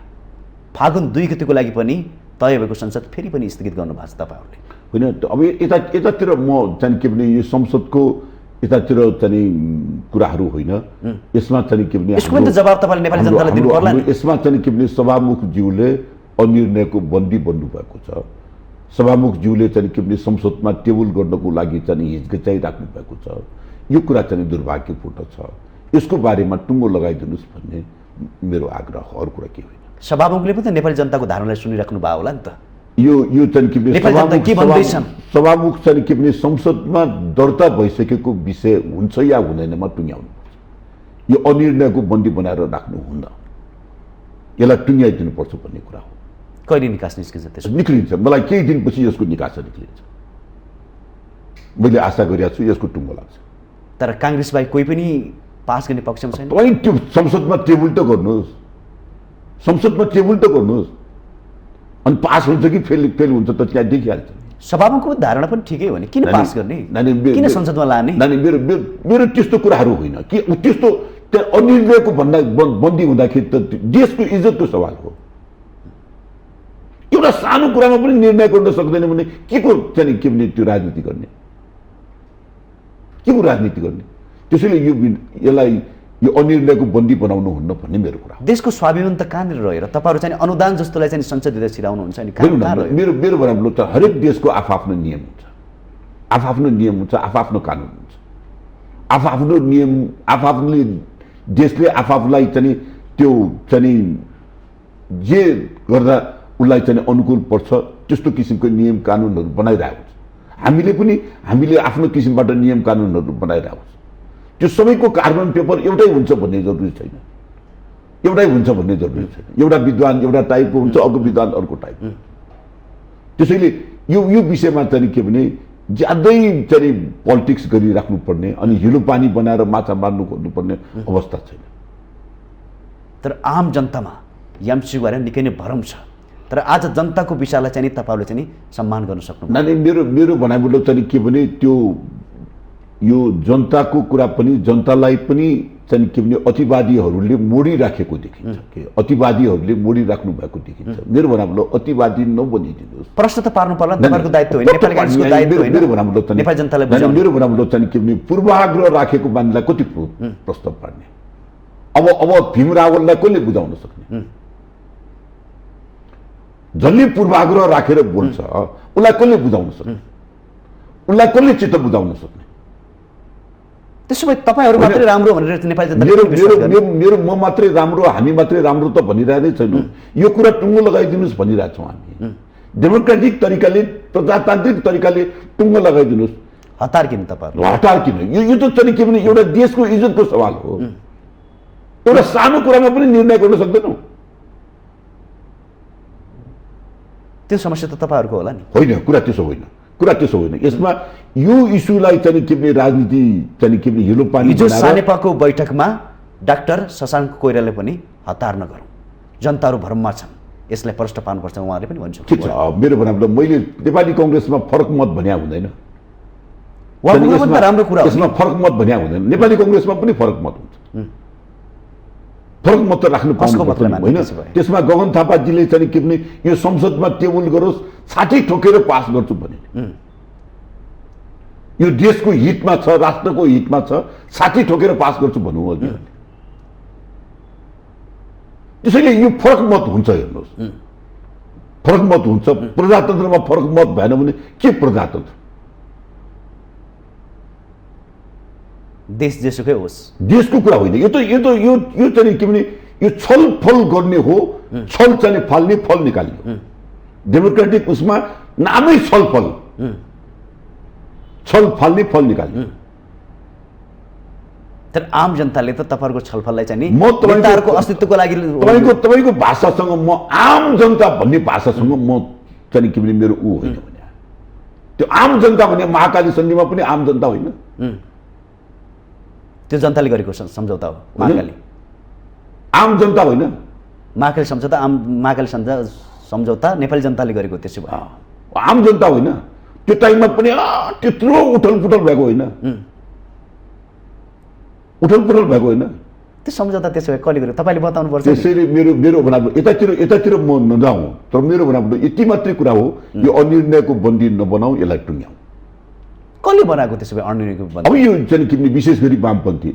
फागुन 2 गतेको लागि पनि तय भएको संसद फेरि पनि स्थगित गर्नुभएको छ तपाईँहरूले। होइन, अब यतातिर म चाहिँ के भने यो संसदको यतातिर चाहिँ कुराहरू होइन, यसमा चाहिँ के भने यसको पनि जवाब तपाईँले नेपाली जनतालाई दिनु पर्ला नि। यसमा चाहिँ के भने सभामुखज्यूले अनिर्णयको बन्दी बन्नुभएको छ। सभामुखज्यूले चाहिँ के भने संसदमा टेबल गर्नको लागि चाहिँ हिचकिचाइराख्नु भएको छ। यो कुरा चाहिँ दुर्भाग्यपूर्ण छ। यसको बारेमा टुङ्गो लगाइदिनुहोस् भन्ने मेरो आग्रह हो, अरू कुरा के होइन। सभामुखले पनि नेपाली जनताको धारणालाई सुनिराख्नु भयो होला नि त। यो चाहिँ के भने सभामुख चाहिँ के भने संसदमा दर्ता भइसकेको विषय हुन्छ या हुँदैनमा टुङ्ग्याउनु पर्छ। यो अनिर्णयको बन्दी बनाएर राख्नु हुन्न। यसलाई टुङ्ग्याइदिनुपर्छ भन्ने कुरा हो। कहिले निकास निस्किन्छ त्यसो? निक्लिन्छ, मलाई केही दिनपछि यसको निकास निक्लिन्छ। मैले आशा गरिरहेको छु यसको टुङ्गो लाग्छ। तर काङ्ग्रेस बाहेक कोही पनि पास गर्ने पक्षमा छैन। तपाईँ त्यो संसदमा टेबल त गर्नुहोस्, संसदमा टेबल त गर्नुहोस्, अनि पास हुन्छ कि फेल हुन्छ त त्यहाँ देखिहाल्छ। सभामुखको धारणा पनि ठिकै हो नि, किन पास गर्ने, किन संसदमा लाने? नानी मेरो त्यस्तो कुराहरू होइन कि त्यस्तो त्यहाँ अनिर्णयको भन्दा बन्दी हुँदाखेरि त देशको इज्जतको सवाल हो। एउटा सानो कुरामा पनि निर्णय गर्न सक्दैन भने के को चाहिँ के भने त्यो राजनीति गर्ने, के को राजनीति गर्ने? त्यसैले यसलाई यो अनिर्णयको बन्दी बनाउनु हुन्न भन्ने मेरो कुरा हो। देशको स्वाभिमान त कहाँनिर रह्यो र तपाईँहरू चाहिँ अनुदान जस्तोलाई चाहिँ संसदभित्र छिराउनुहुन्छ नि? कहाँ रह्यो? मेरो भनाइमा त हरेक देशको आफआफ्नो नियम हुन्छ, आफआफ्नो नियम हुन्छ, आफआफ्नो कानुन हुन्छ, आफआफ्नो नियम, आफआफ्नो देशले आफआफूलाई चाहिँ त्यो चाहिँ जे गर्दा उसलाई चाहिँ अनुकूल पर्छ त्यस्तो किसिमको नियम कानुनहरू बनाइरहेको छ। हामीले आफ्नो किसिमबाट नियम कानुनहरू बनाइरहेको छ। त्यो सबैको कार्बन पेपर एउटै हुन्छ भन्ने जरुरी छैन, एउटै हुन्छ भन्ने जरुरी छैन। एउटा विद्वान एउटा टाइपको हुन्छ, अर्को विद्वान अर्को टाइपको। त्यसैले यो विषयमा चाहिँ के भने ज्यादै चाहिँ पोलिटिक्स गरिराख्नुपर्ने अनि हिलो पानी बनाएर माछा मार्नु खोज्नुपर्ने अवस्था छैन। तर आम जनतामा एमसीको बारे निकै नै भरम छ, तर आज जनताको विषयलाई चाहिँ तपाईँहरूले चाहिँ सम्मान गर्न सक्नु? नानी मेरो भनाइबाट चाहिँ के भने त्यो यो जनताको कुरा पनि जनतालाई पनि चाहिँ के भने अतिवादीहरूले मोडिराखेको देखिन्छ, के अतिवादीहरूले मोडिराख्नु भएको देखिन्छ। मेरो भनाइबाट अतिवादी नबनिदिनुहोस्। प्रश्न त पार्नु पर्ला, तपाईँको दायित्व होइन, नेपाली काङ्ग्रेसको दायित्व होइन। नेपाली जनतालाई बुझाउनु। मेरो भनाइबाट चाहिँ के भने पूर्वाग्रह राखेको मान्छेलाई कति प्रस्ताव पार्ने? अब भीम रावललाई कसले बुझाउन सक्ने? जसले पूर्वाग्रह राखेर बोल्छ उसलाई कसले बुझाउन सक्ने? उसलाई कसले चित्त बुझाउन सक्ने? त्यसो भए तपाईँहरू मात्रै राम्रो भनेर नेपाली जनता मेरो म मात्रै राम्रो, हामी मात्रै राम्रो त भनिरहेकै छैनौँ। यो कुरा टुङ्गो लगाइदिनुहोस् भनिरहेको छौँ हामी। डेमोक्रेटिक तरिकाले, प्रजातान्त्रिक तरिकाले टुङ्गो लगाइदिनुहोस्। हतार किन तपाईँहरू? हतार किन? यो त चाहिँ के भने एउटा देशको इज्जतको सवाल हो। एउटा सानो कुरामा पनि निर्णय गर्न सक्दैनौँ। त्यो समस्या त तपाईँहरूको होला नि? होइन, कुरा त्यसो होइन, कुरा त्यसो होइन। यसमा यो इस्युलाई चाहिँ के भने राजनीति चाहिँ के भने हिलो पानी हिजो सानेपाको बैठकमा डाक्टर शशाङ्क कोइरालाले पनि हतार नगरौँ, जनताहरू भ्रममा छन्, यसलाई प्रश्न पार्नुपर्छ उहाँले पनि भन्छ। ठिक छ, मेरो भनाइबाट मैले नेपाली काङ्ग्रेसमा फरक मत भन्या हुँदैन। राम्रो कुरा हो, यसमा फरक मत भन्या हुँदैन। नेपाली काङ्ग्रेसमा पनि फरक मत हुन्छ, फरक मत त राख्नु पर्छ होइन। त्यसमा गगन थापाजीले चाहिँ के भने यो संसदमा टेबल गरोस्, 60 ठोकेर पास गर्छु भने यो देशको हितमा छ, राष्ट्रको हितमा छ, 60 ठोकेर पास गर्छु भन्नु हो। त्यसैले यो फरक मत हुन्छ, हेर्नुहोस्, फरक मत हुन्छ। प्रजातन्त्रमा फरक मत भएन भने के प्रजातन्त्र? देश जेसुकै होस्, देशको कुरा होइन यो चाहिँ के भने यो छलफल गर्ने हो, छल चाहिँ फाल्ने, फल निकाल्ने। डेमोक्रेटिक उसमा नामै छलफल, छल फाल्ने, फल निकाल्ने। तर आम जनताले त तपाईँहरूको छलफललाई चाहिँ नि नेताहरूको अस्तित्वको लागि तपाईँको भाषासँग म आम जनता भन्ने भाषासँग म चाहिँ के भने मेरो ऊ होइन भने त्यो आम जनता भने महाकाली सन्धिमा पनि आम जनता होइन, त्यो जनताले गरेको सम्झौता हो। महाकाली आम जनता होइन, महाकाली सम्झौता महाकाली सम्झौता नेपाली जनताले गरेको। त्यसो भए आम जनता होइन। त्यो टाइममा पनि त्यत्रो उठलपुटल भएको होइन, उठलपुटल भएको होइन। त्यो सम्झौता त्यसो भए कसले गर्यो तपाईँले बताउनु पर्छ। त्यसैले मेरो भनाइबाट यतातिर म नजाउँ, तर मेरो भनाइबाट यति मात्रै कुरा हो, यो अनिर्णयको बन्दी नबनाऊ, यसलाई टुङ्ग्याउँ। कसले बनाएको त्यसो भए अनिर्णयको बन्दी? अब यो चाहिँ के विशेष गरी वामपन्थी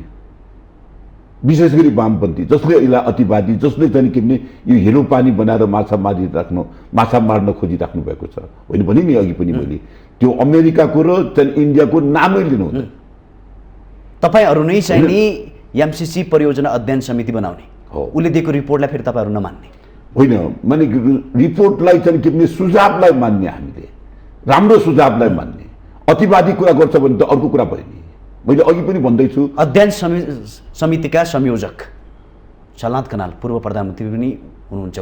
जसले यसलाई अतिवादी, जसले चाहिँ के भने यो हिलो पानी बनाएर माछा मार्न खोजिराख्नु भएको छ। होइन भने नि अघि पनि मैले त्यो अमेरिकाको र चाहिँ इन्डियाको नामै लिनु हुँदैन। तपाईँहरू नै चाहिँ नि एमसीसी परियोजना अध्ययन समिति बनाउने हो, उसले दिएको रिपोर्टलाई फेरि तपाईँहरू नमान्ने होइन। माने रिपोर्टलाई चाहिँ के भने सुझावलाई मान्ने, हामीले राम्रो सुझावलाई मान्ने। अतिवादी कुरा गर्छ भने त अर्को कुरा भयो नि। मैले अघि पनि भन्दैछु, अध्ययन समितिका संयोजक छलनाथ खनाल पूर्व प्रधानमन्त्री पनि हुनुहुन्छ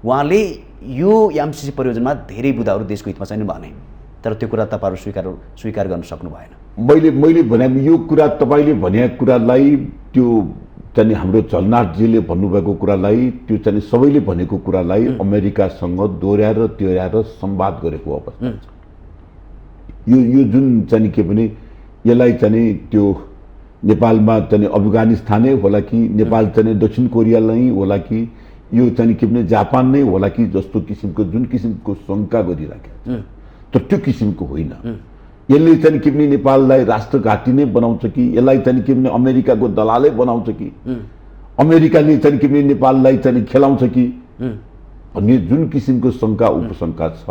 उहाँले यो एमसिसी परियोजनामा धेरै बुदाहरू देशको हितमा छैन भने, तर त्यो कुरा तपाईँहरू स्वीकार गर्न सक्नु भएन। मैले भने यो कुरा तपाईँले भनेको कुरालाई, त्यो चाहिँ हाम्रो झलनाथजीले भन्नुभएको कुरालाई, त्यो चाहिँ सबैले भनेको कुरालाई अमेरिकासँग दोहोऱ्याएर संवाद गरेको अवस्था छ। यो जुन चाहिँ के भने यसलाई चाहिँ त्यो नेपालमा चाहिँ अफगानिस्तानै होला कि नेपाल चाहिँ दक्षिण कोरिया नै होला कि यो चाहिँ के भने जापान नै होला कि जस्तो किसिमको जुन किसिमको शङ्का गरिराखेको छ, तर त्यो किसिमको होइन। यसले चाहिँ के भने नेपाललाई राष्ट्रघाटी नै बनाउँछ कि यसलाई चाहिँ के भने अमेरिकाको दलालै बनाउँछ कि अमेरिकाले चाहिँ के भने नेपाललाई चाहिँ खेलाउँछ कि भन्ने जुन किसिमको शङ्का उपशङ्का छ,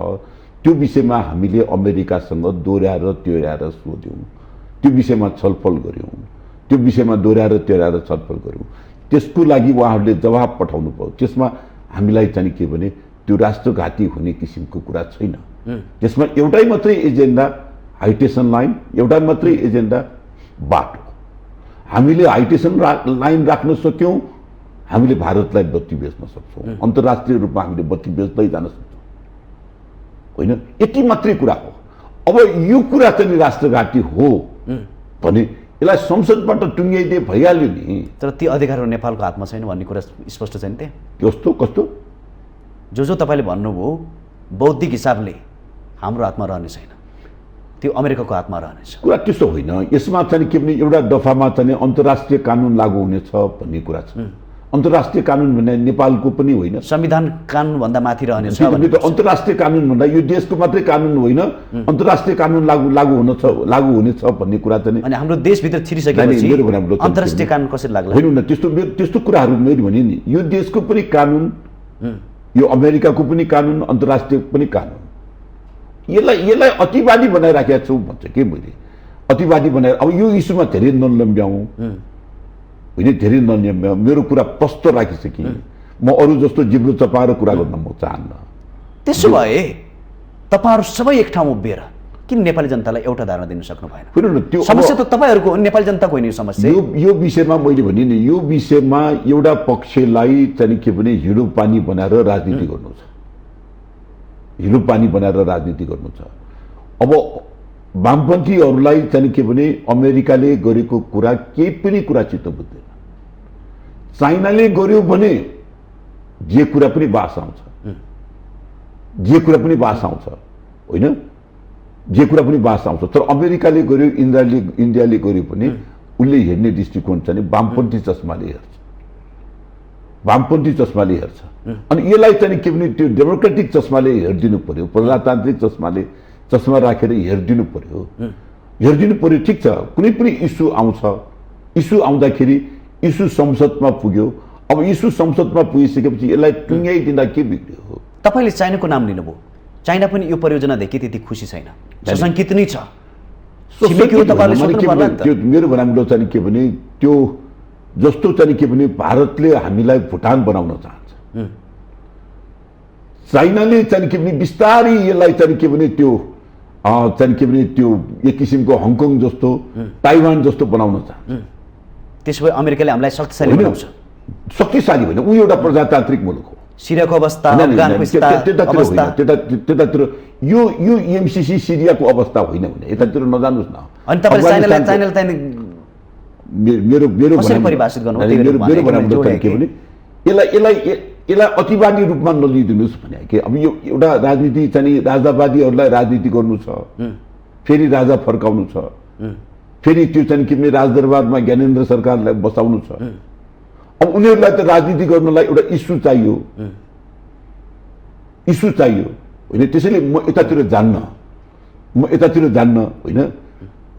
त्यो विषयमा हामीले अमेरिकासँग दोहोऱ्याएर सोध्यौँ, त्यो विषयमा छलफल गऱ्यौँ, त्यो विषयमा दोहोऱ्याएर छलफल गऱ्यौँ। त्यसको लागि उहाँहरूले जवाब पठाउनु पर्यो। त्यसमा हामीलाई चाहिँ के भने त्यो राष्ट्रघाती हुने किसिमको कुरा छैन। त्यसमा एउटै मात्रै एजेन्डा हाइटेसन लाइन, एउटै मात्रै एजेन्डा बाटो। हामीले हाइटेसन लाइन राख्न सक्यौँ, हामीले भारतलाई बत्ती बेच्न सक्छौँ, अन्तर्राष्ट्रिय रूपमा हामीले बत्ती बेच्दै जान सक्छौँ, होइन? यति मात्रै कुरा हो। अब यो कुरा चाहिँ राष्ट्रघाटी हो भने यसलाई संसदबाट टुङ्ग्याइदिए भइहाल्यो नि। तर ती अधिकारहरू नेपालको हातमा छैन भन्ने कुरा स्पष्ट छैन त्यहाँ। कस्तो जो तपाईँले भन्नुभयो बौद्धिक हिसाबले हाम्रो हातमा रहने छैन, त्यो अमेरिकाको हातमा रहनेछ। कुरा त्यस्तो होइन। यसमा चाहिँ के भने एउटा दफामा चाहिँ अन्तर्राष्ट्रिय कानुन लागू हुनेछ भन्ने कुरा छ। अन्तर्राष्ट्रिय कानुन भन्ने नेपालको पनि होइन, संविधान कानुनभन्दा माथि रहनेछ। अन्तर्राष्ट्रिय कानुन भन्दा यो देशको मात्रै कानुन होइन, अन्तर्राष्ट्रिय कानुन लागू हुनेछ भन्ने कुरा चाहिँ। अनि हाम्रो देशभित्र छिरिसकेपछि अन्तर्राष्ट्रिय कानुन कसरी लाग्ला? होइन, त्यस्तो कुराहरू मैले भने नि, यो देशको पनि कानुन, यो अमेरिकाको पनि कानुन, अन्तर्राष्ट्रिय पनि कानुन। यसलाई अतिवादी बनाइराखेका छौँ भन्छ कि मैले। अतिवादी बनाएर अब यो इस्युमा धेरै नलम्ब्याउँ, होइन, धेरै नलम्ब्याउँ। मेरो कुरा प्रष्ट राखिसकेँ। म अरू जस्तो जिब्रो चपाएर कुरा गर्न म चाहन्न। त्यसो भए तपाईँहरू सबै एक ठाउँ उभिएर किन नेपाली जनतालाई एउटा धारणा दिन सक्नु भएन? त्यो समस्या त तपाईँहरूको हो, नेपाली जनताको होइन यो समस्या। यो विषयमा मैले भने नि, यो विषयमा एउटा पक्षलाई चाहिँ के भने हिडो पानी बनाएर राजनीति गर्नु छ, हिडो पानी बनाएर राजनीति गर्नु छ। अब वामपन्थीहरूलाई चाहिँ के भने अमेरिकाले गरेको कुरा केही पनि कुरा चित्त बुझ्दैन। चाइनाले गर्यो भने जे कुरा पनि बास आउँछ, जे कुरा पनि बास आउँछ, होइन, जे कुरा पनि बास आउँछ। तर अमेरिकाले गर्यो, इन्डियाले गर्यो भने उसले हेर्ने दृष्टिकोण चाहिँ वामपन्थी चस्माले हेर्छ, वामपन्थी चस्माले हेर्छ। अनि यसलाई चाहिँ के भने त्यो डेमोक्रेटिक चस्माले हेरिदिनु पर्यो, प्रजातान्त्रिक चस्मा राखेर हेरिदिनु पर्यो। ठिक छ, कुनै पनि इस्यु आउँछ, इस्यु आउँदाखेरि इस्यु संसदमा पुग्यो। अब इस्यु संसदमा पुगिसकेपछि यसलाई टुङ्ग्याइदिँदा के बिग्रियो? तपाईँले चाइनाको नाम लिनुभयो, चाइना पनि यो परियोजनादेखि त्यति खुसी छैन, सशङ्कित नै छ। मेरो भनाइमा चाहिँ के भने त्यो जस्तो चाहिँ के भने भारतले हामीलाई भुटान बनाउन चाहन्छ, चाइनाले चाहिँ के भने बिस्तारै यसलाई चाहिँ के भने त्यो चाहिँ के भने त्यो एक किसिमको हङकङ जस्तो, ताइवान जस्तो बनाउन चाहन्छ। त्यसो भए अमेरिकाले हामीलाई शक्तिशाली बनाउँछ? शक्तिशाली होइन, ऊ एउटा प्रजातान्त्रिक मुलुक हो। सिरियाको अवस्था, त्यतातिर यो एमसिसी सिरियाको अवस्था होइन भने यतातिर नजानुस् न। अनि तपाईले चाइनालाई मेरो परिभाषित गर्नु के भने यसलाई अतिवादी रूपमा नलिदिनुहोस् भने कि अब यो एउटा राजनीति चाहिँ राजावादीहरूलाई राजनीति गर्नु छ, फेरि राजा फर्काउनु छ, फेरि त्यो चाहिँ के भने राजदरबारमा ज्ञानेन्द्र सरकारलाई बसाउनु छ। अब उनीहरूलाई त राजनीति गर्नलाई एउटा इस्यु चाहियो, होइन? त्यसैले म यतातिर जान्न, होइन,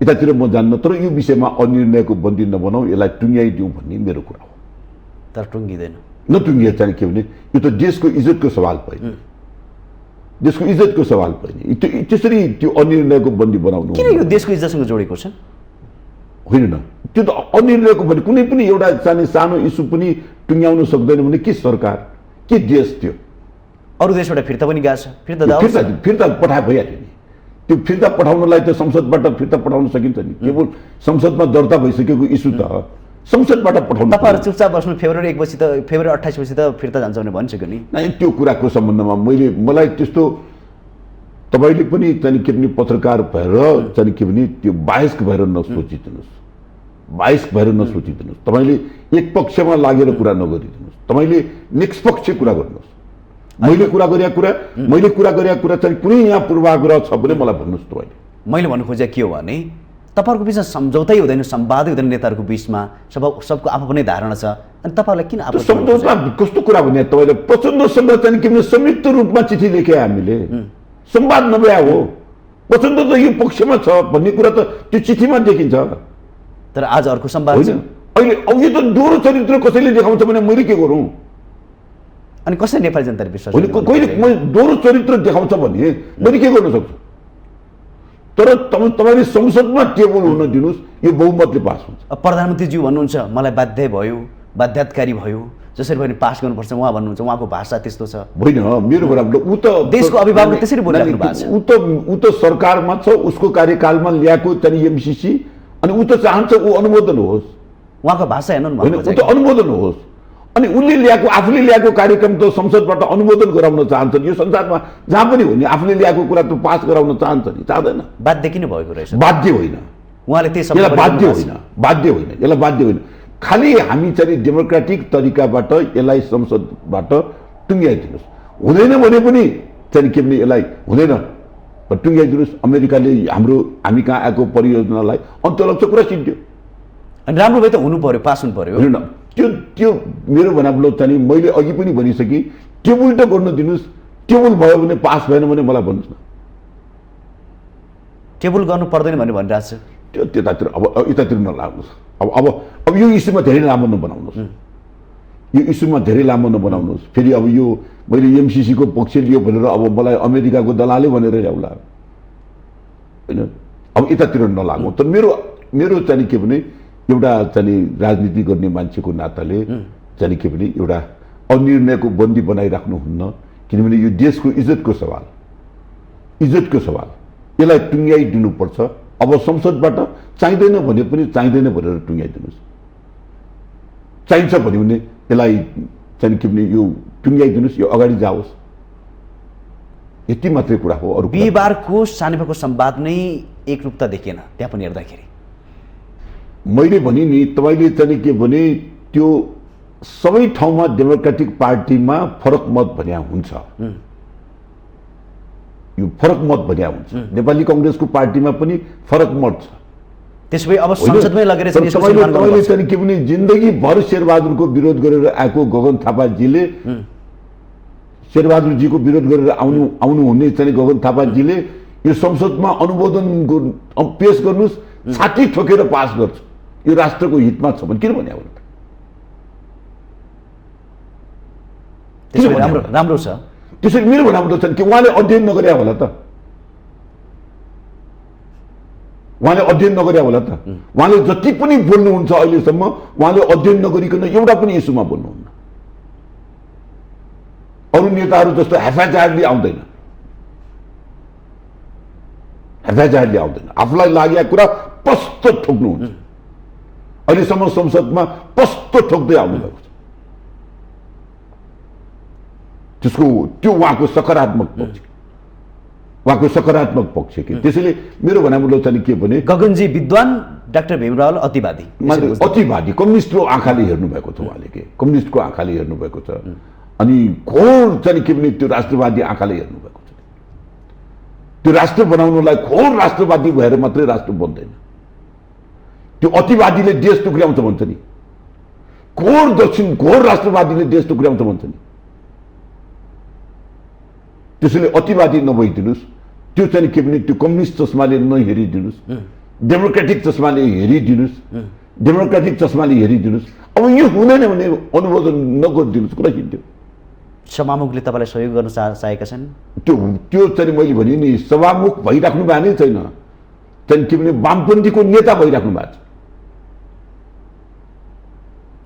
यतातिर म जान्न। तर यो विषयमा अनिर्णयको बन्दी नबनाऊ, यसलाई टुङ्ग्याइदिउँ भन्ने मेरो कुरा हो। तर टुङ्गिँदैन, नटुङ्गिए चाहिँ के भने यो त देशको इज्जतको सवाल पर्यो, देशको इज्जतको सवाल पर्यो। त्यसरी त्यो अनिर्णयको बन्दी बनाउनु किन यो देशको इज्जतसँग जोडेको छ? होइन न, त्यो त अनिर्णयको भने कुनै पनि एउटा चाहिँ सानो इस्यु पनि टुङ्ग्याउन सक्दैन भने के सरकार, के देश? त्यो अरू देशबाट फिर्ता पनि गएको छ, फिर्ता पठाए भइहाल्यो नि। त्यो फिर्ता पठाउनलाई त संसदबाट फिर्ता पठाउन सकिन्छ नि, केवल संसदमा दर्ता भइसकेको इस्यु त संसदबाट पठाउनु तपाईँहरू चुपचाप बस्नु फेब्रुअरी 1 पछि त फेब्रुअरी 28 पछि त फिर्ता जान्छ भने भनिसक्यो नि। नै त्यो कुराको सम्बन्धमा मलाई त्यस्तो तपाईले पनि चाहिँ के पनि पत्रकार भएर चाहिँ के पनि त्यो बायस्क भएर नसोचिदिनुस्, बायस्क भएर नसोचिदिनुस्। तपाईले एक पक्षमा लागेर कुरा नगरिदिनुस्, तपाईले निष्पक्ष कुरा गर्नुहोस्। मैले कुरा गरेका कुरा चाहिँ कुनै यहाँ पूर्वाग्रह छ भने मलाई भन्नुहोस्। तपाईले मैले भन्नु खोजेको के हो भने तपाईहरुको बीचमा सम्झौतै हुँदैन, संवादै हुँदैन नेताहरूको बीचमा, सबको आफ्नो पनि धारणा छ, अनि तपाईहरुलाई किन आपत्ति? सम्झौता कस्तो कुरा भने तपाईले प्रचण्डसँग चाहिँ के भने संयुक्त रूपमा चिठी लेखे हामीले, संवाद नभए हो। प्रचण्ड त यो पक्षमा छ भन्ने कुरा त त्यो चिठीमा देखिन्छ। तर आज अर्को संवाद होइन, अहिले अब यो त दोहोरो चरित्र कसैले देखाउँछ भने मैले के गरौँ? अनि कसरी नेपाली जनताले विश्वास होइन, कोहीले दोहोरो चरित्र देखाउँछ भने मैले के गर्न सक्छु? तर तपाईले संसदमा टेबल हुन दिनुस्, यो बहुमतले पास हुन्छ। अब प्रधानमन्त्रीज्यू भन्नुहुन्छ मलाई बाध्य भयो, बाध्यताकारी भयो, जसरी पनि पास गर्नुपर्छ उहाँ भन्नुहुन्छ, उहाँको भाषा त्यस्तो छ। होइन, मेरो बराबर ऊ त देशको अभिभावक त्यसरी बोलिराख्नु भएको छ। ऊ त सरकारमा छ, उसको कार्यकालमा ल्याएको चाहिँ एमसीसी, अनि ऊ त चाहन्छ ऊ अनुमोदन होस्। उहाँको भाषा हेर्नु न, ऊ त अनुमोदन होस्। अनि उसले ल्याएको, आफूले ल्याएको कार्यक्रम त संसदबाट अनुमोदन गराउन चाहन्छ। यो संसारमा जहाँ पनि हो नि आफूले ल्याएको कुरा त पास गराउन चाहन्छ नि, चाहदैन? बाध्य किन भएको रहेछ? बाध्य होइन, उहाँले त्यही सब बाध्य होइन, बाध्य होइन, यसलाई बाध्य होइन। खालि हामी चाहिँ डेमोक्रेटिक तरिकाबाट यसलाई संसदबाट टुङ्ग्याइदिनुहोस्। हुँदैन भने पनि चाहिँ के भने यसलाई हुँदैन टुङ्ग्याइदिनुहोस्। अमेरिकाले हामी कहाँ आएको परियोजनालाई अन्तलक्ष कुरा सिद्ध्यो। अनि राम्रो भए त हुनु पर्यो, पास हुनु पर्यो। हेर्नु न, त्यो मेरो भनाइलो चाहिँ मैले अघि पनि भनिसकेँ, टेबल त गर्न दिनुहोस्। टेबल भयो भने पास भएन भने मलाई भन्नुहोस् न। टेबल गर्नु पर्दैन भन्ने भनिरहेको छ। त्यो त्यतातिर अब यतातिर नलाग्नुहोस्। अब यो इस्युमा धेरै लामो नबनाउनुहोस्, यो इस्युमा धेरै लामो नबनाउनुहोस्। फेरि अब यो मैले एमसीसीको पक्ष लियो भनेर अब मलाई अमेरिकाको दलालै भनेर ल्याउला, होइन? अब यतातिर नलागौँ। तर मेरो चाहिँ के भने एउटा चाहिँ राजनीति गर्ने मान्छेको नाताले चाहिँ के भने एउटा अनिर्णयको बन्दी बनाइराख्नुहुन्न, किनभने यो देशको इज्जतको सवाल, यसलाई टुङ्ग्याइदिनुपर्छ। अब संसदबाट चाहिँदैन भने पनि चाहिँदैन भनेर टुङ्ग्याइदिनुहोस्, चाहिन्छ भने यसलाई चाहिँ के भने यो टुङ्ग्याइदिनुहोस्, यो अगाडि जाओस्। यति मात्रै कुरा हो। अरू बिहिबारको सानेपाको संवाद नै एकरूपता देखिएन त्यहाँ पनि हेर्दाखेरि। मैले भने नि तपाईँले चाहिँ के भने त्यो सबै ठाउँमा डेमोक्रेटिक पार्टीमा फरक मत भन्या हुन्छ, यो फरक मत भन्या हुन्छ। नेपाली कांग्रेसको पार्टीमा पनि फरक मत छ। त्यसै अब संसदमै लगेर तपाईले चाहिँ के भने जिन्दगीभर शेरबहादुरको विरोध गरेर आएको गगन थापाजीले, शेरबहादुरजीको विरोध गरेर आउनु हुने चाहिँ गगन थापाजीले यो संसदमा अनुमोदन पेश गर्नुहोस्, छाती ठोकेर पास गर्छ, यो राष्ट्रको हितमा छ भने किन भन्या होला? राम्रो छ। त्यसैले मेरो भनाइ त छ कि उहाँले अध्ययन नगरे होला त, उहाँले जति पनि बोल्नुहुन्छ अहिलेसम्म उहाँले अध्ययन नगरिकन एउटा पनि इस्युमा बोल्नुहुन्न। अरू नेताहरू जस्तो हेफाजारले आउँदैन, आफूलाई लागेको कुरा प्रष्ट ठोक्नुहुन्छ। अहिलेसम्म संसदमा प्रष्ट ठोक्दै आउनु भएको छ। त्यो उहाँको सकारात्मक पक्ष के। त्यसैले मेरो भनाइलो चाहिँ के भने गगनजी विद्वान, डाक्टर भीमराव अतिवादी, कम्युनिस्टको आँखाले हेर्नु भएको छ उहाँले, के कम्युनिस्टको आँखाले हेर्नु भएको छ। अनि खोर चाहिँ के भने त्यो राष्ट्रवादी आँखाले हेर्नु भएको छ। त्यो राष्ट्र बनाउनलाई खोर राष्ट्रवादी भएर मात्रै राष्ट्र बन्दैन। त्यो अतिवादीले देश टुक्र्याउँछ भन्छ नि, घोर राष्ट्रवादीले देश टुक्र्याउँछ भन्छ नि। त्यसैले अतिवादी नभइदिनुहोस्। त्यो चाहिँ के भने त्यो कम्युनिस्ट चस्माले नहेरिदिनुहोस्, डेमोक्रेटिक चस्माले हेरिदिनुहोस्। अब यो हुँदैन भने अनुमोदन नगरिदिनुहोस्, कुरा हिँड्थ्यो। सभामुखले तपाईँलाई सहयोग गर्न चाहेका छन्? त्यो चाहिँ मैले भने नि सभामुख भइराख्नु भएको नै छैन, चाहिँ के भने वामपन्थीको नेता भइराख्नु भएको छ।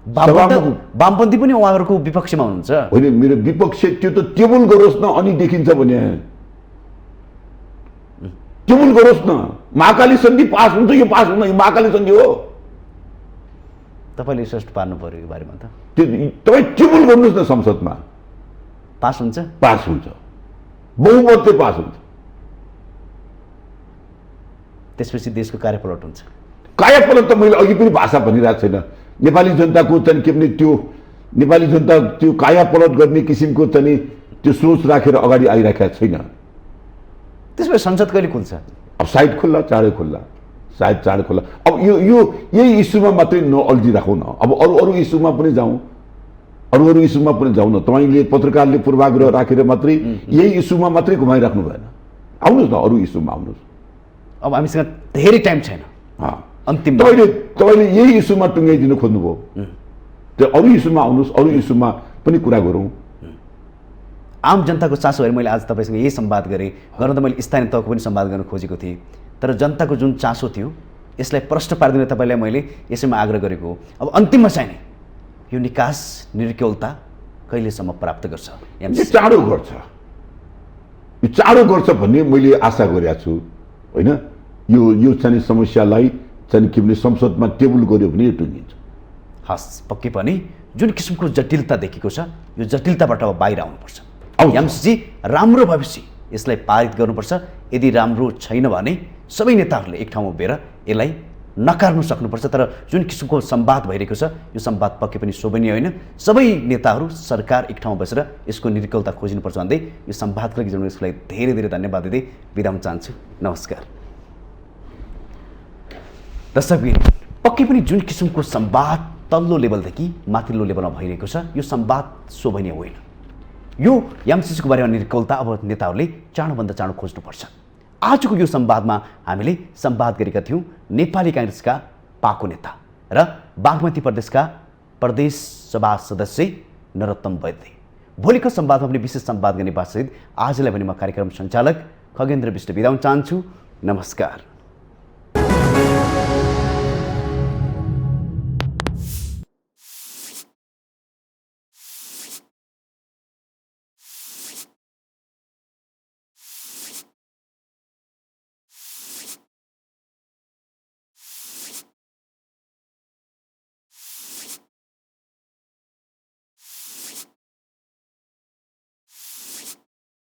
वामपन्थी पनि उहाँहरूको विपक्षमा हुनुहुन्छ? होइन, मेरो विपक्ष त्यो त टेबल गरोस् न, अनि देखिन्छ भने टेबल गरोस् न। महाकाली सन्धि पास हुन्छ, यो पास हुँदैन, यो महाकाली सन्धि हो। तपाईँले स्पष्ट पार्नु पर्यो यो बारेमा त। त्यो तपाईँ टेबल गर्नुहोस् न, संसदमा पास हुन्छ, पास हुन्छ, बहुमतले पास हुन्छ। त्यसपछि देशको कार्यपलट हुन्छ। कायापलट त मैले अघि पनि भाषा भनिरहेको छैन। नेपाली जनताको चाहिँ के भने त्यो नेपाली जनता त्यो कायापलट गर्ने किसिमको चाहिँ त्यो सोच राखेर अगाडि आइराखेको छैन। त्यसपछि संसद कहिले खुल्छ? अब सायद खुल्ला, चाँडै खुल्ला, सायद चाँडै खुल्ला। अब यो यही इस्युमा मात्रै नअल्झिराखौँ न, अब अरू इस्युमा पनि जाउँ, अरू इस्युमा पनि जाउँ न। तपाईँले पत्रकारले पूर्वाग्रह राखेर मात्रै यही इस्युमा मात्रै घुमाइराख्नु भएन। आउनुहोस् न, अरू इस्युमा आउनुहोस्। अब हामीसँग धेरै टाइम छैन, अन्तिम तपाईँले यही इस्युमा टुङ्गाइदिनु खोज्नुभयो, त्यो अरू इस्युमा आउनुहोस्, अरू इस्युमा पनि कुरा गरौँ। आम जनताको चासो हेरेर मैले आज तपाईँसँग यही संवाद गरेँ। गर्न त मैले स्थानीय तहको पनि संवाद गर्न खोजेको थिएँ, तर जनताको जुन चासो थियो यसलाई प्रश्न पारिदिन तपाईँलाई मैले यसैमा आग्रह गरेको हो। अब अन्तिममा चाहिने यो निकास निर्क्यौलता कहिलेसम्म प्राप्त गर्छ? चाँडो गर्छ, यो चाँडो गर्छ भन्ने मैले आशा गरेको छु होइन। यो चाहिँ समस्यालाई चाहिँ के भने संसदमा टेबल गर्यो भने यो टुङ्गिन्छ। हस्, पक्कै पनि जुन किसिमको जटिलता देखेको छ यो जटिलताबाट अब बाहिर आउनुपर्छ। एमसीसी राम्रो भएपछि यसलाई पारित गर्नुपर्छ। यदि राम्रो छैन भने सबै नेताहरूले एक ठाउँमा उभिएर यसलाई नकार्नु सक्नुपर्छ। तर जुन किसिमको संवाद भइरहेको छ यो संवाद पक्कै पनि शोभनीय होइन। सबै नेताहरू सरकार एक ठाउँमा बसेर यसको निर्क्यौलता खोज्नुपर्छ भन्दै यो संवादको लागि जर्नलिस्टलाई धेरै धेरै धन्यवाद दिँदै बिदा हुन चाहन्छु। नमस्कार। दर्शकबिन, पक्कै पनि जुन किसिमको संवाद तल्लो लेभलदेखि माथिल्लो लेभलमा भइरहेको छ यो संवाद शोभनीय होइन। यो एमसीसीको बारेमा निर्क्यौलता अब नेताहरूले चाँडोभन्दा चाँडो खोज्नुपर्छ। आजको यो संवादमा हामीले संवाद गरेका थियौँ नेपाली काङ्ग्रेसका पाको नेता र बागमती प्रदेशका प्रदेश सभा सदस्य नरोत्तम वैद्य। भोलिको संवादमा पनि विशेष संवाद गर्ने बातसहित आजलाई भने म कार्यक्रम सञ्चालक खगेन्द्र विष्ट बिदा हुन चाहन्छु। नमस्कार।